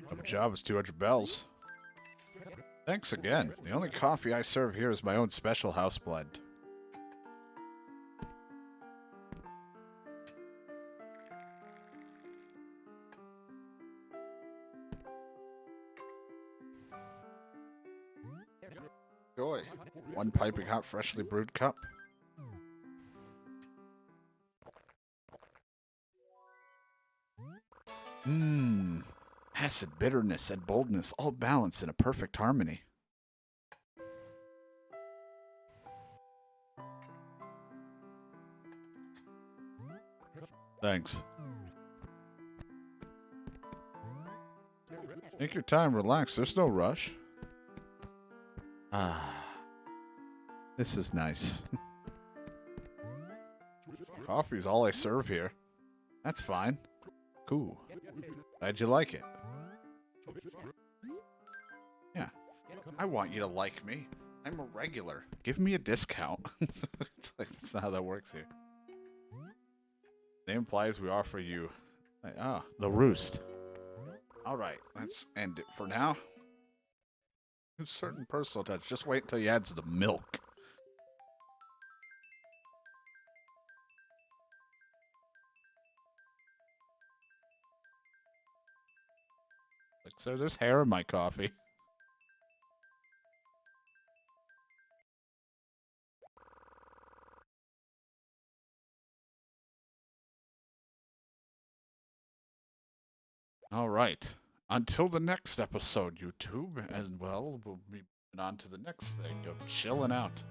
Cup of Java's 200 bells. Thanks again. The only coffee I serve here is my own special house blend. Joy. One piping hot, freshly brewed cup. Mmm. Acid, bitterness, and boldness all balanced in a perfect harmony. Thanks. Take your time, relax. There's no rush. Ah. This is nice. Coffee's all I serve here. That's fine. Cool. Glad you like it. Yeah. I want you to like me. I'm a regular. Give me a discount. It's like, that's not how that works here. Name implies we offer you... the roost. Alright, let's end it for now. A certain personal touch. Just wait until he adds the milk. Like, so there's hair in my coffee. Alright. Until the next episode, YouTube. And, well, we'll be on to the next thing of chilling out.